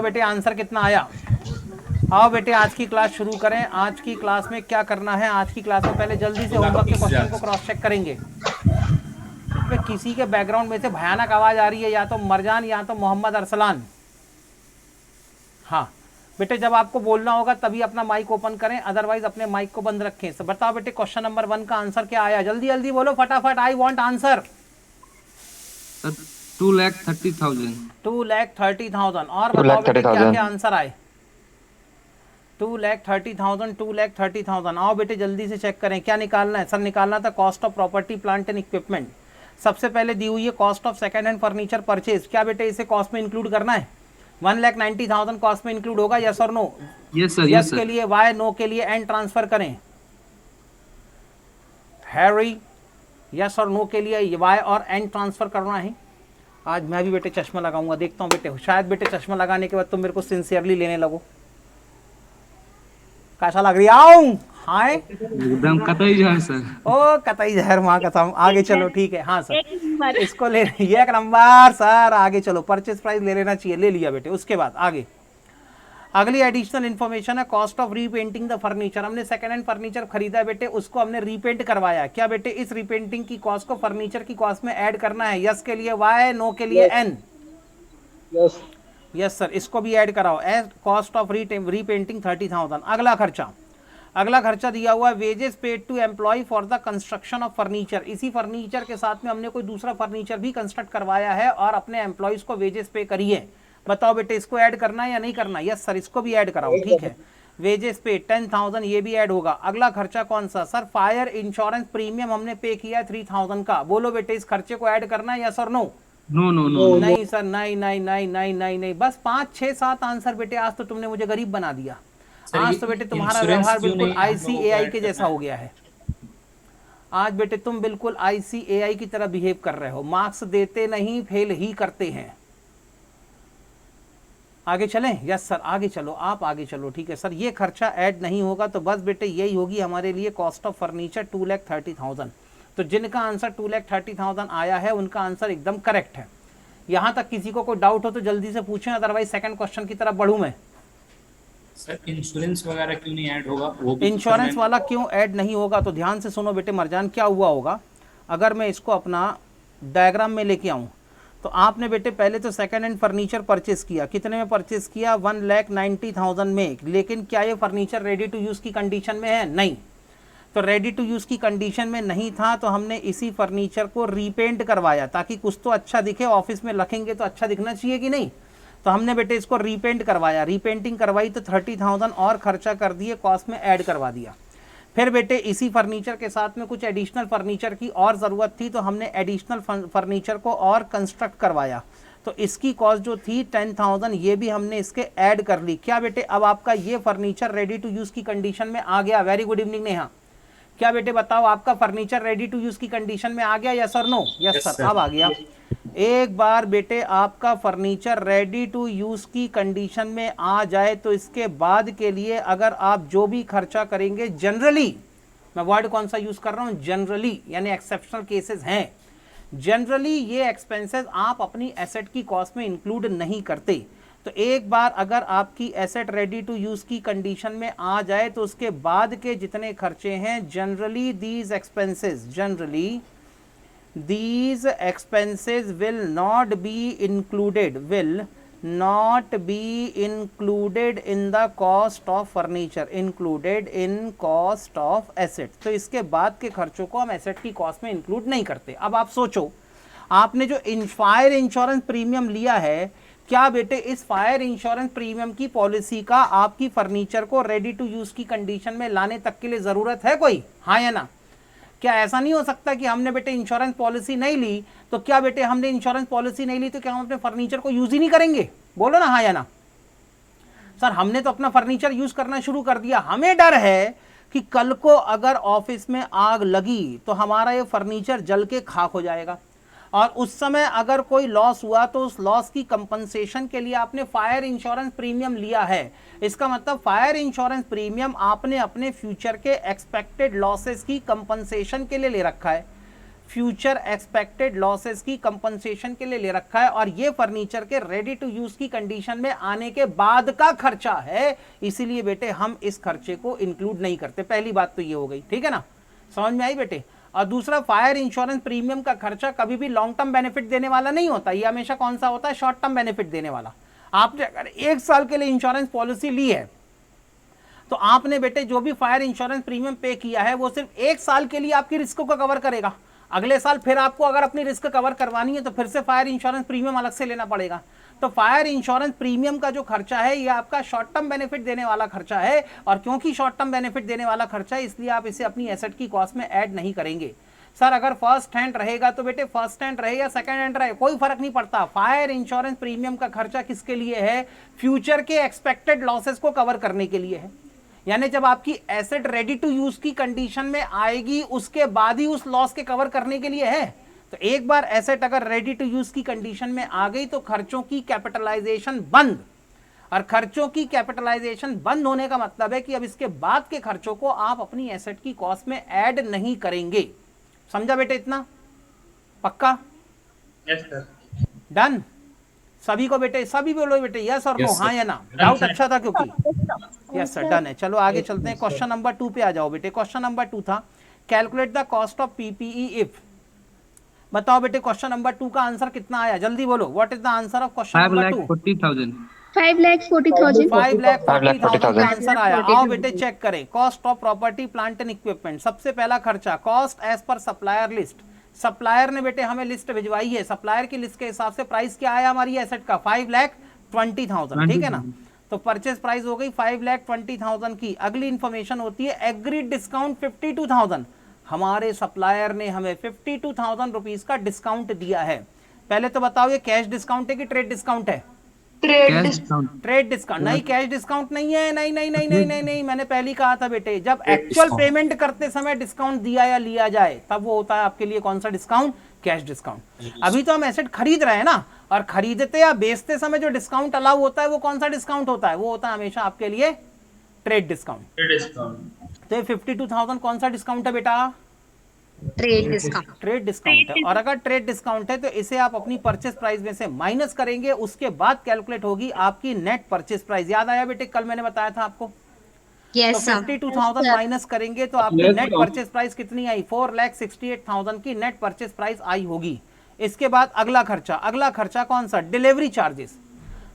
बेटे आंसर कितना आया? आओ बेटे आज की क्लास शुरू करें। आज की क्लास में क्या करना है? आज की क्लास में पहले जल्दी से होमवर्क के क्वेश्चन को क्रॉस चेक करेंगे। किसी के बैकग्राउंड में से भयानक आवाज आ रही है, या तो मरजान या तो मोहम्मद अरसलान। हाँ बेटे, जब आपको बोलना होगा तभी अपना माइक ओपन करें, अदरवाइज अपने माइक को बंद रखें। तो बताओ बेटे क्वेश्चन नंबर 1 का आंसर क्या आया? जल्दी जल्दी बोलो फटाफट, आई वांट आंसर। 2,30,000। 2,30,000। और बताओ बेटे क्या क्या आंसर आए? 2,30,000, 2,30,000। आओ बेटे जल्दी से चेक करें क्या निकालना है। सर निकालना था cost of property plant and equipment. सबसे पहले दी हुई है cost of second hand furniture purchase. क्या बेटे इसे कॉस्ट में इंक्लूड करना है? 1,90,000 कॉस्ट में इंक्लूड होगा, यस और नो? यस सर, यस के लिए वाई, नो के लिए एंड ट्रांसफर करें। हैरी, यस और नो के लिए वाई और एंड ट्रांसफर करना है। आज मैं भी बेटे चश्मा लगाऊंगा, देखता हूँ बेटे, शायद बेटे चश्मा लगाने के बाद तुम मेरे को सिंसियरली लेने लगो। कैसा लग रही आऊं? हाय एकदम कतई जहर सर। ओ कतई जहर, माँ कसम। आगे चलो, ठीक है। हाँ सर, इसको ले, ये 1 नंबर सर। आगे चलो, परचेज प्राइस ले लेना चाहिए, ले लिया बेटे। उसके बाद आगे अगली एडिशनल इन्फॉर्मेशन है cost of repainting the furniture. हमने सेकंड हैंड फर्नीचर खरीदा बेटे, उसको हमने रीपेंट करवाया। क्या बेटे इस रीपेंटिंग की कॉस्ट को फर्नीचर की कॉस्ट में ऐड करना है? यस के लिए वाई, नो के लिए एन। यस यस सर, इसको भी ऐड कराओ एज कॉस्ट ऑफ रीपेंटिंग 30,000। अगला खर्चा दिया हुआ है wages paid to employ for the construction of furniture. इसी फर्नीचर के साथ में हमने कोई दूसरा फर्नीचर भी कंस्ट्रक्ट करवाया है और अपने एम्प्लॉयज को वेजेस पे करिए। बताओ बेटे इसको ऐड करना है या नहीं करना? यस सर, इसको भी ऐड कराओ। ठीक है, वेजेस पे 10,000, ये भी ऐड होगा। अगला खर्चा कौन सा? सर फायर इंश्योरेंस प्रीमियम हमने पे किया 3,000 का। बोलो बेटे इस खर्चे को ऐड करना है, यस और नो? नो नो नो नहीं सर, नहीं नहीं नहीं नहीं नहीं नहीं। बस 5, 6, 7 आंसर बेटे। आज तो तुमने मुझे गरीब बना दिया। आज तो बेटे तुम्हारा व्यवहार बिल्कुल ICAI के जैसा हो गया है। आज बेटे तुम बिल्कुल ICAI की तरह बिहेव कर रहे हो। मार्क्स देते नहीं, फेल ही करते हैं। आगे चलें? यस सर, आगे चलो, आप आगे चलो। ठीक है सर, ये खर्चा ऐड नहीं होगा तो बस बेटे यही होगी हमारे लिए कॉस्ट ऑफ फर्नीचर 2,30,000। तो जिनका आंसर 2,30,000 आया है उनका आंसर एकदम करेक्ट है। यहां तक किसी को कोई डाउट हो तो जल्दी से पूछें, अदरवाइज सेकंड क्वेश्चन की तरफ बढ़ूं मैं। सर इंश्योरेंस वगैरह क्यों नहीं ऐड होगा? वो भी इंश्योरेंस वाला क्यों ऐड नहीं होगा? तो ध्यान से सुनो बेटे मरजान, क्या हुआ होगा अगर मैं इसको अपना डायग्राम में लेके आऊं। तो आपने बेटे पहले तो सेकंड हैंड फर्नीचर परचेस किया। कितने में परचेस किया? 1,90,000 में। लेकिन क्या ये फर्नीचर रेडी टू यूज़ की कंडीशन में है? नहीं। तो रेडी टू यूज़ की कंडीशन में नहीं था तो हमने इसी फर्नीचर को रीपेंट करवाया ताकि कुछ तो अच्छा दिखे। ऑफिस में रखेंगे तो अच्छा दिखना चाहिए कि नहीं? तो हमने बेटे इसको रीपेंट करवाया। रीपेंटिंग करवाई तो 30,000 और खर्चा कर दिए, कॉस्ट में ऐड करवा दिया। फिर बेटे इसी फर्नीचर के साथ में कुछ एडिशनल फर्नीचर की और ज़रूरत थी तो हमने एडिशनल फर्नीचर को और कंस्ट्रक्ट करवाया। तो इसकी कॉस्ट जो थी 10,000, ये भी हमने इसके ऐड कर ली। क्या बेटे अब आपका ये फर्नीचर रेडी टू यूज़ की कंडीशन में आ गया? Very good evening Neha. क्या बेटे बताओ आपका फर्नीचर रेडी टू यूज़ की कंडीशन में आ गया, यस और नो? यस सर, अब आ गया। एक बार बेटे आपका फर्नीचर रेडी टू यूज़ की कंडीशन में आ जाए तो इसके बाद के लिए अगर आप जो भी खर्चा करेंगे, जनरली, मैं वर्ड कौन सा यूज़ कर रहा हूँ? जनरली, यानी एक्सेप्शनल केसेस हैं। जनरली ये एक्सपेंसेस आप अपनी एसेट की कॉस्ट में इंक्लूड नहीं करते। तो एक बार अगर आपकी एसेट रेडी टू यूज़ की कंडीशन में आ जाए तो उसके बाद के जितने खर्चे हैं, generally these expenses will not be included in the cost of furniture, included in cost of asset। तो इसके बाद के खर्चों को हम एसेट की कॉस्ट में इंक्लूड नहीं करते। अब आप सोचो, आपने जो फायर इंश्योरेंस प्रीमियम लिया है, क्या बेटे इस फायर इंश्योरेंस प्रीमियम की पॉलिसी का आपकी फर्नीचर को रेडी टू यूज़ की कंडीशन में लाने तक के लिए ज़रूरत है कोई? हाँ या ना? क्या ऐसा नहीं हो सकता कि हमने बेटे इंश्योरेंस पॉलिसी नहीं ली तो क्या बेटे हमने इंश्योरेंस पॉलिसी नहीं ली तो क्या हम अपने फर्नीचर को यूज़ ही नहीं करेंगे? बोलो ना हाँ या ना। सर हमने तो अपना फर्नीचर यूज़ करना शुरू कर दिया। हमें डर है कि कल को अगर ऑफिस में आग लगी तो हमारा ये फर्नीचर जल के खाक हो जाएगा और उस समय अगर कोई लॉस हुआ तो उस लॉस की कंपनसेशन के लिए आपने फायर इंश्योरेंस प्रीमियम लिया है। इसका मतलब फायर इंश्योरेंस प्रीमियम आपने अपने फ्यूचर के एक्सपेक्टेड लॉसेस की कंपनसेशन के लिए ले रखा है। फ्यूचर एक्सपेक्टेड लॉसेस की कंपनसेशन के लिए ले रखा है, और ये फर्नीचर के रेडी टू यूज की कंडीशन में आने के बाद का खर्चा है, इसीलिए बेटे हम इस खर्चे को इंक्लूड नहीं करते। पहली बात तो ये हो गई, ठीक है ना, समझ में आई बेटे। और दूसरा, फायर इंश्योरेंस प्रीमियम का खर्चा कभी भी लॉन्ग टर्म बेनिफिट देने वाला नहीं होता, ये हमेशा कौन सा होता है, शॉर्ट टर्म बेनिफिट देने वाला। आपने अगर 1 साल के लिए इंश्योरेंस पॉलिसी ली है तो आपने बेटे जो भी फायर इंश्योरेंस प्रीमियम पे किया है वो सिर्फ 1 साल के लिए आपकी रिस्क को कवर करेगा। अगले साल फिर आपको अगर अपनी रिस्क कवर करवानी है तो फिर से फायर इंश्योरेंस प्रीमियम अलग से लेना पड़ेगा। तो फायर इंश्योरेंस प्रीमियम का जो खर्चा है ये आपका शॉर्ट टर्म बेनिफिट देने वाला खर्चा है, और क्योंकि शॉर्ट टर्म बेनिफिट देने वाला खर्चा है इसलिए आप इसे अपनी एसेट की कॉस्ट में ऐड नहीं करेंगे। सर अगर फर्स्ट हैंड रहेगा तो बेटे फर्स्ट हैंड रहे या सेकंड हैंड रहे कोई फर्क नहीं पड़ता। फायर इंश्योरेंस प्रीमियम का खर्चा किसके लिए है, फ्यूचर के एक्सपेक्टेड लॉसेस को कवर करने के लिए है। यानी जब आपकी एसेट रेडी टू यूज की कंडीशन में आएगी उसके बाद ही उस लॉस के कवर करने के लिए है। तो एक बार एसेट अगर रेडी टू यूज की कंडीशन में आ गई तो खर्चों की कैपिटलाइजेशन बंद, और खर्चों की कैपिटलाइजेशन बंद होने का मतलब है कि अब इसके बाद के खर्चों को आप अपनी एसेट की कॉस्ट में ऐड नहीं करेंगे। समझा बेटे इतना, पक्का? Yes sir. डन सभी को बेटे, सभी बोलो बेटे यस और नो, हाँ या ना। डाउट अच्छा था क्योंकि यस सर, डन है। चलो आगे चलते हैं, क्वेश्चन नंबर 2 पे आ जाओ बेटे। क्वेश्चन नंबर 2 था calculate the cost of PPE if. बताओ बेटे क्वेश्चन नंबर 2 का आंसर कितना आया, जल्दी बोलो। What is the answer of question number 2? 5,40,000। 5,40,000। 5,40,000 का आंसर आया। आओ बेटे चेक करें। Cost of property plant and equipment, सबसे पहला खर्चा cost as per supplier list. Supplier ने बेटे हमें लिस्ट भिजवाई है, सप्लायर की लिस्ट के हिसाब से प्राइस क्या आया हमारी एसेट का, 5,20,000, ठीक है ना। तो परचेज प्राइस हो गई 5,20,000 की। अगली इंफॉर्मेशन होती है एग्रीड डिस्काउंट 52,000। हमारे सप्लायर ने हमें 52,000 रुपीज का डिस्काउंट दिया है। पहले तो बताओ ये कैश डिस्काउंट है कि ट्रेड डिस्काउंट है? ट्रेड डिस्काउंट नहीं, कैश डिस्काउंट नहीं है। नहीं नहीं नहीं नहीं नहीं नहीं, मैंने पहले ही कहा था बेटे, जब एक्चुअल पेमेंट करते समय डिस्काउंट दिया या लिया जाए तब वो होता है आपके लिए कौन सा डिस्काउंट, कैश डिस्काउंट। अभी तो हम एसेट खरीद रहे हैं ना, और खरीदते या बेचते समय जो डिस्काउंट अलाउ होता है वो कौन सा डिस्काउंट होता है, वो होता है हमेशा आपके लिए ट्रेड डिस्काउंट। तो 52,000 कौन सा डिस्काउंट है बेटा? ट्रेड डिस्काउंट है। और अगर ट्रेड डिस्काउंट है तो इसे आप अपनी परचेस प्राइस में से माइनस करेंगे, उसके बाद कैलकुलेट होगी आपकी नेट परचेस प्राइस। याद आया बेटे, कल मैंने बताया था आपको। तो 52,000 माइनस करेंगे तो आपकी नेट परचेस प्राइस कितनी आई, 4,68,000 की नेट परचेस प्राइस आई होगी। इसके बाद अगला खर्चा कौन सा, डिलीवरी चार्जेस।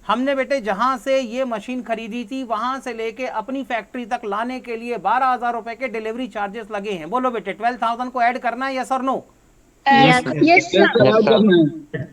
हमने बेटे जहां से ये मशीन खरीदी थी वहां से लेके अपनी फैक्ट्री तक लाने के लिए 12,000 रुपए के डिलीवरी चार्जेस लगे हैं। बोलो बेटे 12,000 को ऐड करना है, यस और नो?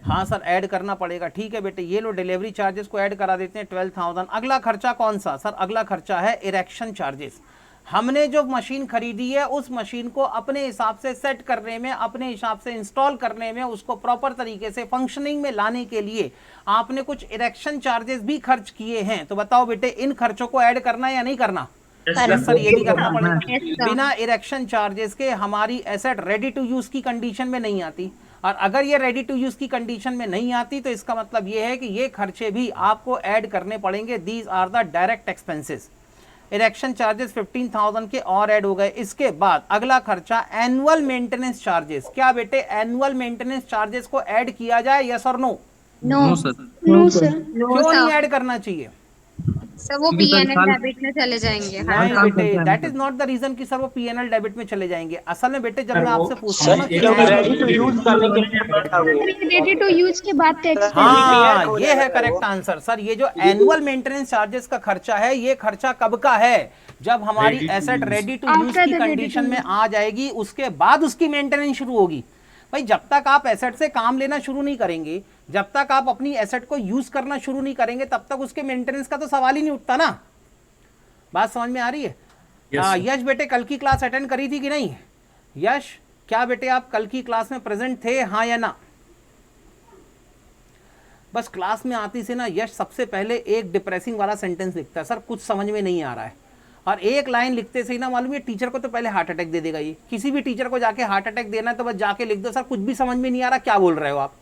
हाँ सर ऐड करना पड़ेगा, ठीक है बेटे। ये लो डिलीवरी चार्जेस को ऐड करा देते हैं 12,000। अगला खर्चा कौन सा सर? अगला खर्चा है इरेक्शन चार्जेस। हमने जो मशीन खरीदी है उस मशीन को अपने हिसाब से सेट करने में, अपने हिसाब से इंस्टॉल करने में, उसको प्रॉपर तरीके से फंक्शनिंग में लाने के लिए आपने कुछ इरेक्शन चार्जेस भी खर्च किए हैं। तो बताओ बेटे इन खर्चों को ऐड करना या नहीं करना? यस सर, ये भी करना पड़ेगा। बिना इरेक्शन चार्जेस के हमारी एसेट रेडी टू यूज की कंडीशन में नहीं आती, और अगर ये रेडी टू यूज की कंडीशन में नहीं आती तो इसका मतलब ये है कि ये खर्चे भी आपको ऐड करने पड़ेंगे। These are the direct expenses. Erection charges 15,000 के और ऐड हो गए। इसके बाद अगला खर्चा एनुअल मेंटेनेंस चार्जेस। क्या बेटे एनुअल मेंटेनेंस चार्जेस को ऐड किया जाए, यस और नो? No sir. क्यों नहीं ऐड करना चाहिए सर? वो पीएनएल डेबिट में चले जाएंगे। नहीं बेटे, that is not the reason कि सर वो पीएनएल डेबिट में चले जाएंगे। असल में बेटे जब मैं आपसे पूछता हूँ रेडी टू यूज के बाद टैक्स, हाँ ये है करेक्ट आंसर सर। ये जो एनुअल मेंटेनेंस चार्जेस का खर्चा है ये खर्चा कब का है? जब हमारी एसेट रेडी टू यूज की कंडीशन में आ जाएगी उसके बाद उसकी मेंटेनेंस शुरू होगी। भाई जब तक आप एसेट से काम लेना शुरू नहीं करेंगे, जब तक आप अपनी एसेट को यूज करना शुरू नहीं करेंगे तब तक उसके मेंटेनेंस का तो सवाल ही नहीं उठता ना। बात समझ में आ रही है? यश बेटे कल की क्लास अटेंड करी थी कि नहीं? यश क्या बेटे आप कल की क्लास में प्रेजेंट थे, हाँ या ना? बस क्लास में आती से ना यश सबसे पहले एक डिप्रेसिंग वाला सेंटेंस लिखता है, सर कुछ समझ में नहीं आ रहा है। और एक लाइन लिखते से ही ना मालूम है टीचर को तो पहले हार्ट अटैक दे देगा। ये किसी भी टीचर को जाके हार्ट अटैक देना है तो बस जाके लिख दो, सर कुछ भी समझ में नहीं आ रहा, क्या बोल रहे हो आप?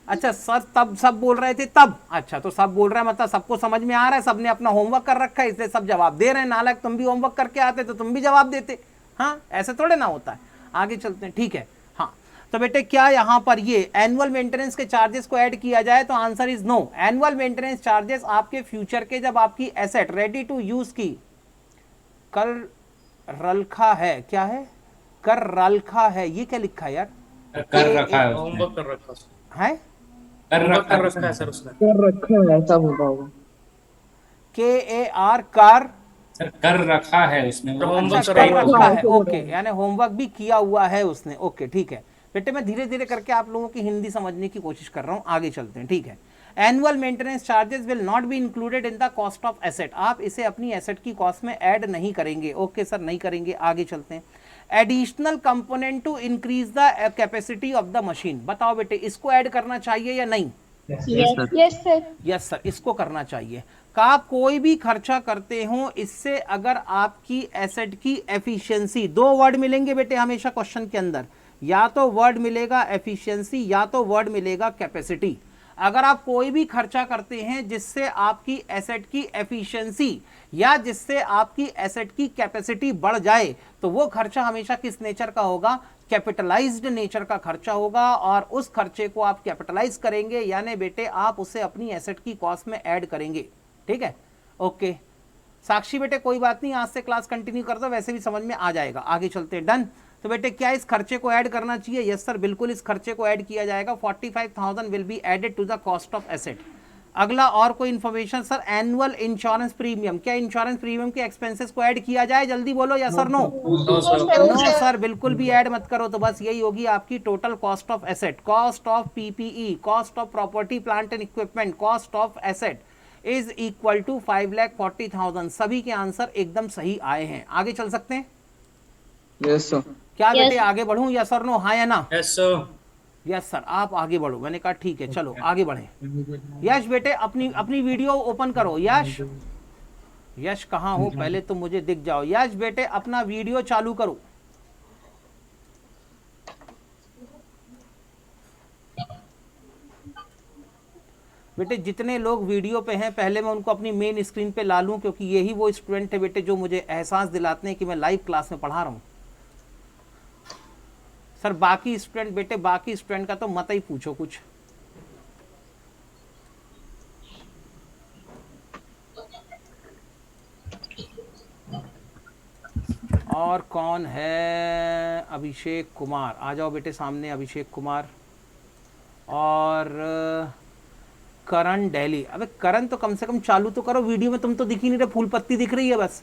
अच्छा सर तब सब बोल रहे थे तब, अच्छा तो सब बोल रहे हैं मतलब सबको समझ में आ रहा है, सबने अपना होमवर्क कर रखा है इसलिए सब जवाब दे रहे हैं। नालायक तुम भी होमवर्क करके आते तो तुम भी जवाब देते। हाँ ऐसे थोड़े ना होता है। आगे चलते हैं, ठीक है। हाँ, तो बेटे क्या यहाँ पर ये एनुअल मेंटेनेंस के चार्जेस को ऐड किया जाए, तो answer is no. Annual maintenance charges आपके फ्यूचर के, जब आपकी एसेट रेडी टू यूज की कर रखा है, क्या है, कर रखा है, ये क्या लिखा है यार, कर रखा है उसने। होमवर्क कर रखा है कर रखा है है सर उसने। कर रखा है ऐसा बोला होगा। KAR कर, सर कर रखा है उसने। वो होमवर्क अच्छा, कर कर रखा रखा है। है, ओके, यानी होमवर्क भी किया हुआ है उसने, ओके ठीक है बेटे। मैं धीरे धीरे करके आप लोगों की हिंदी समझने की कोशिश कर रहा हूँ, आगे चलते हैं, ठीक है। Annual maintenance charges will not be included in the cost of asset, आप इसे अपनी एसेट की कॉस्ट में ऐड नहीं करेंगे, ओके सर नहीं करेंगे, आगे चलते हैं। Additional component to increase the capacity of the machine, बताओ बेटे इसको ऐड करना चाहिए या नहीं? Yes sir. यस सर, इसको करना चाहिए। का आप कोई भी खर्चा करते हो, इससे अगर आपकी एसेट की एफिशिएंसी, दो वर्ड मिलेंगे बेटे हमेशा क्वेश्चन के अंदर, या तो वर्ड मिलेगा एफिशिएंसी या तो वर्ड मिलेगा कैपेसिटी। अगर आप कोई भी खर्चा करते हैं जिससे आपकी एसेट की एफिशिएंसी या जिससे आपकी एसेट की कैपेसिटी बढ़ जाए, तो वो खर्चा हमेशा किस नेचर का होगा? कैपिटलाइज्ड नेचर का खर्चा होगा, और उस खर्चे को आप कैपिटलाइज करेंगे, यानी बेटे आप उसे अपनी एसेट की कॉस्ट में ऐड करेंगे, ठीक है, ओके। साक्षी बेटे कोई बात नहीं, आज से क्लास कंटिन्यू कर दो, वैसे भी समझ में आ जाएगा, आगे चलते हैं, डन। तो बेटे क्या इस खर्चे को ऐड करना चाहिए? यस सर, बिल्कुल इस खर्चे को ऐड किया जाएगा। 45,000 will be added to the cost of asset. अगला और कोई information sir? Annual insurance premium, क्या इंश्योरेंस प्रीमियम के एक्सपेंसेस को ऐड किया जाए? जल्दी बोलो yes sir, no? No sir, बिल्कुल भी ऐड मत करो। तो बस यही होगी आपकी total cost of asset, cost of PPE, cost of property plant and equipment, cost of asset is equal to 5,40,000। सभी के आंसर एकदम सही आए हैं, आगे चल सकते हैं? Yes sir. क्या बेटे आगे बढ़ूं, यस और नो, हाँ या ना? Yes sir. यस सर, आप आगे बढ़ो। मैंने कहा ठीक है, चलो आगे बढ़े। यश बेटे अपनी वीडियो ओपन करो। यश, यश कहाँ हो? पहले तो मुझे दिख जाओ। यश बेटे अपना वीडियो चालू करो। बेटे जितने लोग वीडियो पे हैं, पहले मैं उनको अपनी मेन स्क्रीन पे ला लूं, क्योंकि यही वो स्टूडेंट है बेटे जो मुझे एहसास दिलाते हैं कि मैं लाइव क्लास में पढ़ा रहा हूं। सर बाकी स्टूडेंट बेटे, बाकी स्टूडेंट का तो मत ही पूछो कुछ। और कौन है? अभिषेक कुमार, आ जाओ बेटे सामने, अभिषेक कुमार। और करण दिल्ली। अबे करण तो कम से कम चालू तो करो वीडियो में, तुम तो दिख ही नहीं रहे, फूल पत्ती दिख रही है बस।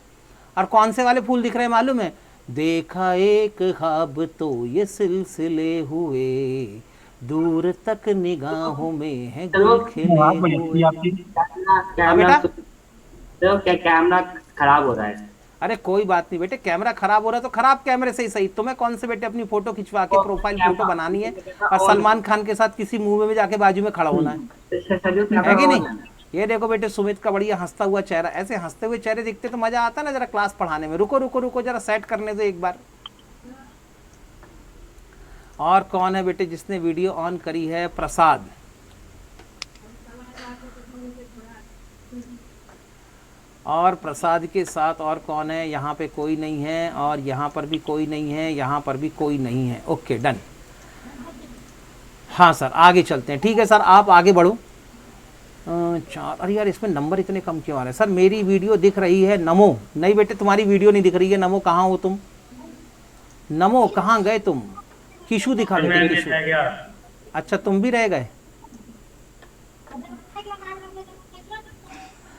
और कौन से वाले फूल दिख रहे हैं मालूम है? देखा एक ख्वाब तो ये सिलसिले हुए, दूर तक निगाहों में है गुल खिले हुए। हाँ बेटा, तो क्या कैमरा खराब हो रहा है? अरे कोई बात नहीं बेटे, कैमरा खराब हो रहा है तो खराब कैमरे से ही सही। तुम्हें कौन से बेटे अपनी फोटो खिंचवा के प्रोफाइल फोटो बनानी है और सलमान खान के साथ किसी मूवी में जाके बाजू में खड़ा होना है कि नहीं? ये देखो बेटे सुमित का बढ़िया हंसता हुआ चेहरा, ऐसे हंसते हुए चेहरे दिखते तो मजा आता ना जरा क्लास पढ़ाने में। रुको रुको रुको, जरा सेट करने दो एक बार। और कौन है बेटे जिसने वीडियो ऑन करी है? प्रसाद। और प्रसाद के साथ और कौन है? यहाँ पे कोई नहीं है, और यहाँ पर भी कोई नहीं है, यहाँ पर भी कोई नहीं है। Okay done. हाँ सर आगे चलते हैं, ठीक है सर आप आगे बढ़ो। 4, अरे यार इसमें नंबर इतने कम क्यों आ रहे हैं? सर मेरी वीडियो दिख रही है। नमो, नहीं बेटे तुम्हारी वीडियो नहीं दिख रही है। नमो कहाँ हो तुम? नमो कहाँ गए तुम? किशु दिखा देते, किशु। अच्छा तुम भी रह गए।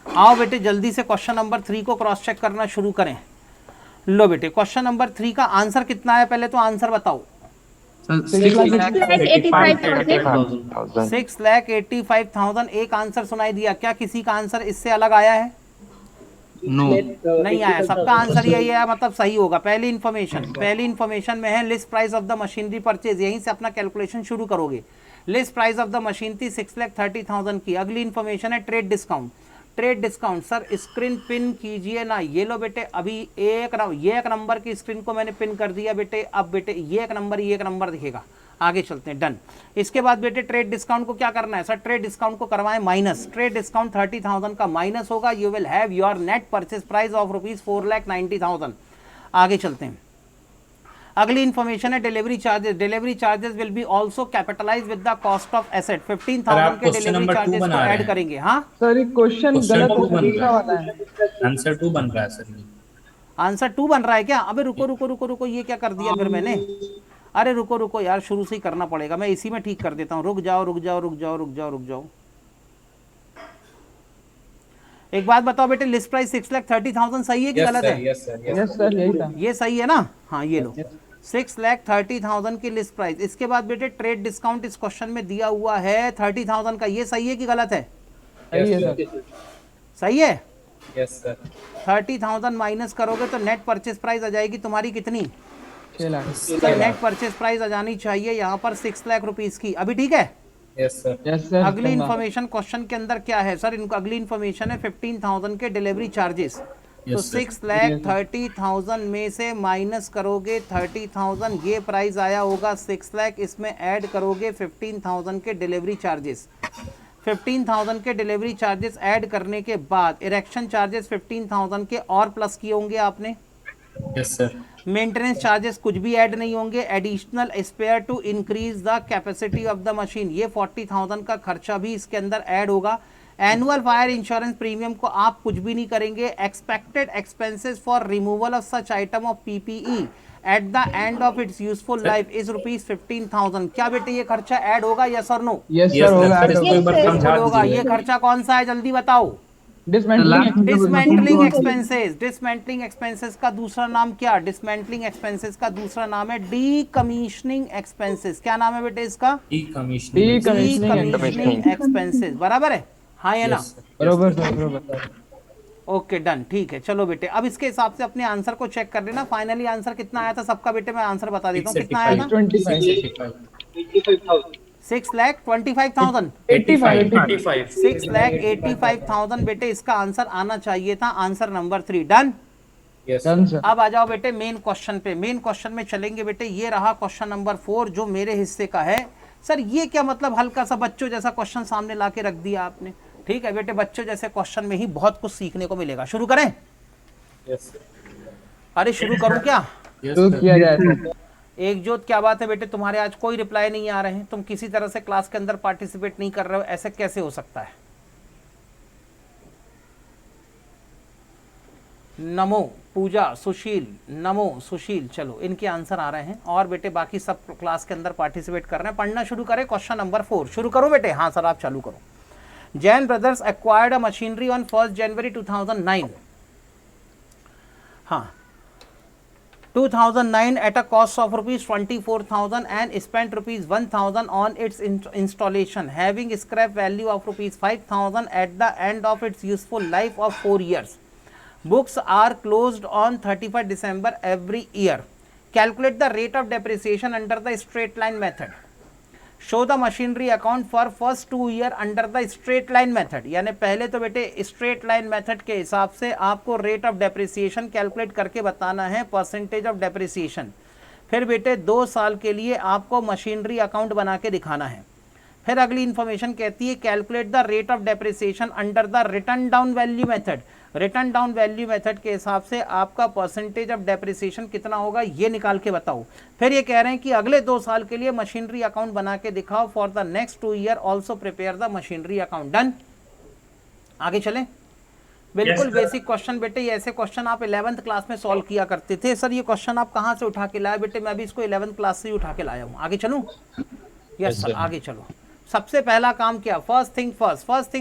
आओ बेटे जल्दी से क्वेश्चन नंबर 3 को क्रॉस चेक करना शुरू करें। लो बेटे क्वेश्चन नंबर 3 का आंसर कितना है? पहले तो आंसर बताओ। 6,85,000। एक आंसर सुनाई दिया, क्या किसी का आंसर इससे अलग आया है? नो, नहीं आया, सबका आंसर यही है, मतलब सही होगा। पहली इन्फॉर्मेशन में है list price of the machinery purchase, यहीं से अपना कैलकुलेशन शुरू करोगे। List price of the machine थी 6,30,000 की। अगली इन्फॉर्मेशन है trade discount. Trade discount sir screen pin कीजिए ना। ये लो बेटे, अभी ये एक नंबर की स्क्रीन को मैंने पिन कर दिया बेटे। अब बेटे ये एक नंबर दिखेगा। आगे चलते हैं, डन। इसके बाद बेटे ट्रेड डिस्काउंट को क्या करना है? सर ट्रेड डिस्काउंट को करवाएं माइनस। ट्रेड डिस्काउंट 30,000 का माइनस होगा। You will have your net purchase price of ₹4,90,000। आगे चलते हैं। अगली इंफॉर्मेशन है delivery charges. Delivery charges will be also capitalize with the cost of asset. 15,000 के question डिलीवरी number 2 चार्जेस बना को रहे ऐड हैं। करेंगे। हाँ, सर ये क्वेश्चन क्वेश्चन गलत 2 बन दूसरा रहा वाला है। है, आंसर 2 बन रहा है सर ये। आंसर 2 बन रहा है क्या? अबे रुको रुको रुको रुको, ये क्या कर दिया फिर मैंने? अरे रुको रुको यार, शुरू से ही करना पड़ेगा, मैं इसी में ठीक कर देता हूँ। रुक जाओ रुक जाओ रुक जाओ रुक जाओ रुक जाओ। एक बात बताओ बेटे, लिस्ट प्राइस 6,30,000 सही है कि गलत है? यस सर यही था। ये सही है ना? हाँ ये लो, 6,30,000 की लिस्ट प्राइस। इसके बाद बेटे ट्रेड डिस्काउंट इस क्वेश्चन में दिया हुआ है 30,000 का, ये सही है कि गलत है? सही है सर। सही है। Yes sir. 30,000 माइनस करोगे तो नेट परचेज प्राइस आ जाएगी तुम्हारी कितनी? 6 लाख। तो नेट परचेज प्राइस आ जानी चाहिए यहाँ पर 6 लाख रुपीस की। अभी ठीक है? Yes sir. Yes sir. अगली इंफॉर्मेशन क्वेश्चन के अंदर क्या है सर? इनको अगली इंफॉर्मेशन है 15,000 के डिलीवरी चार्जेस। तो Yes, sir. 6,30,000 में से माइनस करोगे 30,000, ये प्राइस आया होगा 6 लाख। इसमें ऐड करोगे 15,000 के डिलीवरी चार्जेस। 15,000 के डिलीवरी चार्जेस ऐड करने के बाद इरेक्शन चार्जेस 15,000 के और प्लस किए होंगे आपने। Yes sir. मेंटेनेंस चार्जेस कुछ भी ऐड नहीं होंगे। Additional spare to increase the capacity of the machine, ये 40,000 का खर्चा भी इसके अंदर ऐड होगा। एनुअल फायर इंश्योरेंस प्रीमियम को आप कुछ भी नहीं करेंगे। Expected expenses for removal of such item of PPE at the end of its useful life is ₹15,000। क्या बेटे ये खर्चा ऐड होगा? यस और no? Yes Yes, sir sir. होगा। सर, इसको एक बार समझा होगा। दीजिए। ये खर्चा कौन सा है जल्दी बताओ? Dismantling expenses. डिसमेंटलिंग एक्सपेंसेस का दूसरा नाम क्या? डिसमेंटलिंग एक्सपेंसेस का दूसरा नाम है डीकमीशनिंग एक्सपेंसेस। क्या नाम है बेटे इसका? Decommissioning expenses. बराबर है? हाँ या ना? बरोबर सर बरोबर। ओके डन, ठीक है। चलो बेटे अब इसके हिसाब से अपने आंसर को चेक कर लेना। फाइनली आंसर कितना आया था सबका बेटे? मैं आंसर बता देता हूँ कितना आया था। 6,25,000। 6,85,000 बेटे इसका आंसर आना चाहिए था। Answer number 3 done. Done sir. अब आ जाओ बेटे मेन क्वेश्चन पे। मेन क्वेश्चन में चलेंगे बेटे। ये रहा क्वेश्चन नंबर 4 जो मेरे हिस्से का है। सर ये क्या मतलब हल्का सा बच्चों जैसा क्वेश्चन सामने ला के रख दिया आपने? ठीक है बेटे, बच्चों जैसे क्वेश्चन में ही बहुत कुछ सीखने को मिलेगा। शुरू करें? अरे शुरू करूं क्या? तो किया जाए सर। एक जोत, क्या बात है बेटे, तुम्हारे आज कोई रिप्लाई नहीं आ रहे हैं। तुम किसी तरह से क्लास के अंदर पार्टिसिपेट नहीं कर रहे हो, ऐसे कैसे हो सकता है? नमो पूजा, सुशील, नमो सुशील। चलो इनके आंसर आ रहे हैं और बेटे बाकी सब क्लास के अंदर पार्टिसिपेट कर रहे हैं। पढ़ना शुरू करें। क्वेश्चन नंबर 4 शुरू करो बेटे। हाँ सर आप चालू करो। Jain brothers acquired a machinery on 1 जनवरी 2009। हाँ 2009 at a cost of ₹24,000 and spent ₹1,000 on its installation, having scrap value of ₹5,000 at the end of its useful life of 4 years. Books are closed on 31st December every year. Calculate the rate of depreciation under the straight line method. Show the machinery account for first 2 years under the straight line method. यानी पहले तो बेटे straight line method के हिसाब से आपको rate of depreciation calculate करके बताना है, परसेंटेज ऑफ डेप्रिसिएशन। फिर बेटे 2 साल के लिए आपको मशीनरी अकाउंट बना के दिखाना है। फिर अगली इंफॉर्मेशन कहती है calculate the rate of depreciation under the written down value method. Return down value method के हिसाब से आपका परसेंटेज ऑफ डेप्रिसिएशन कितना होगा ये निकाल के बताओ। फिर ये कह रहे हैं कि अगले 2 साल के लिए मशीनरी अकाउंट बना के दिखाओ। For the next 2 year also prepare the machinery account. Done. आगे चलें। बिल्कुल बेसिक क्वेश्चन बेटे। ये ऐसे क्वेश्चन आप 11th क्लास में सॉल्व किया करते थे। सर ये क्वेश्चन आप कहाँ से उठा के लाए बेटे? मैं भी इसको 11th क्लास से ही उठा के लाया हूँ। आगे चलूँ? यस सर आगे चलो। सबसे पहला काम क्या? फर्स्ट थिंग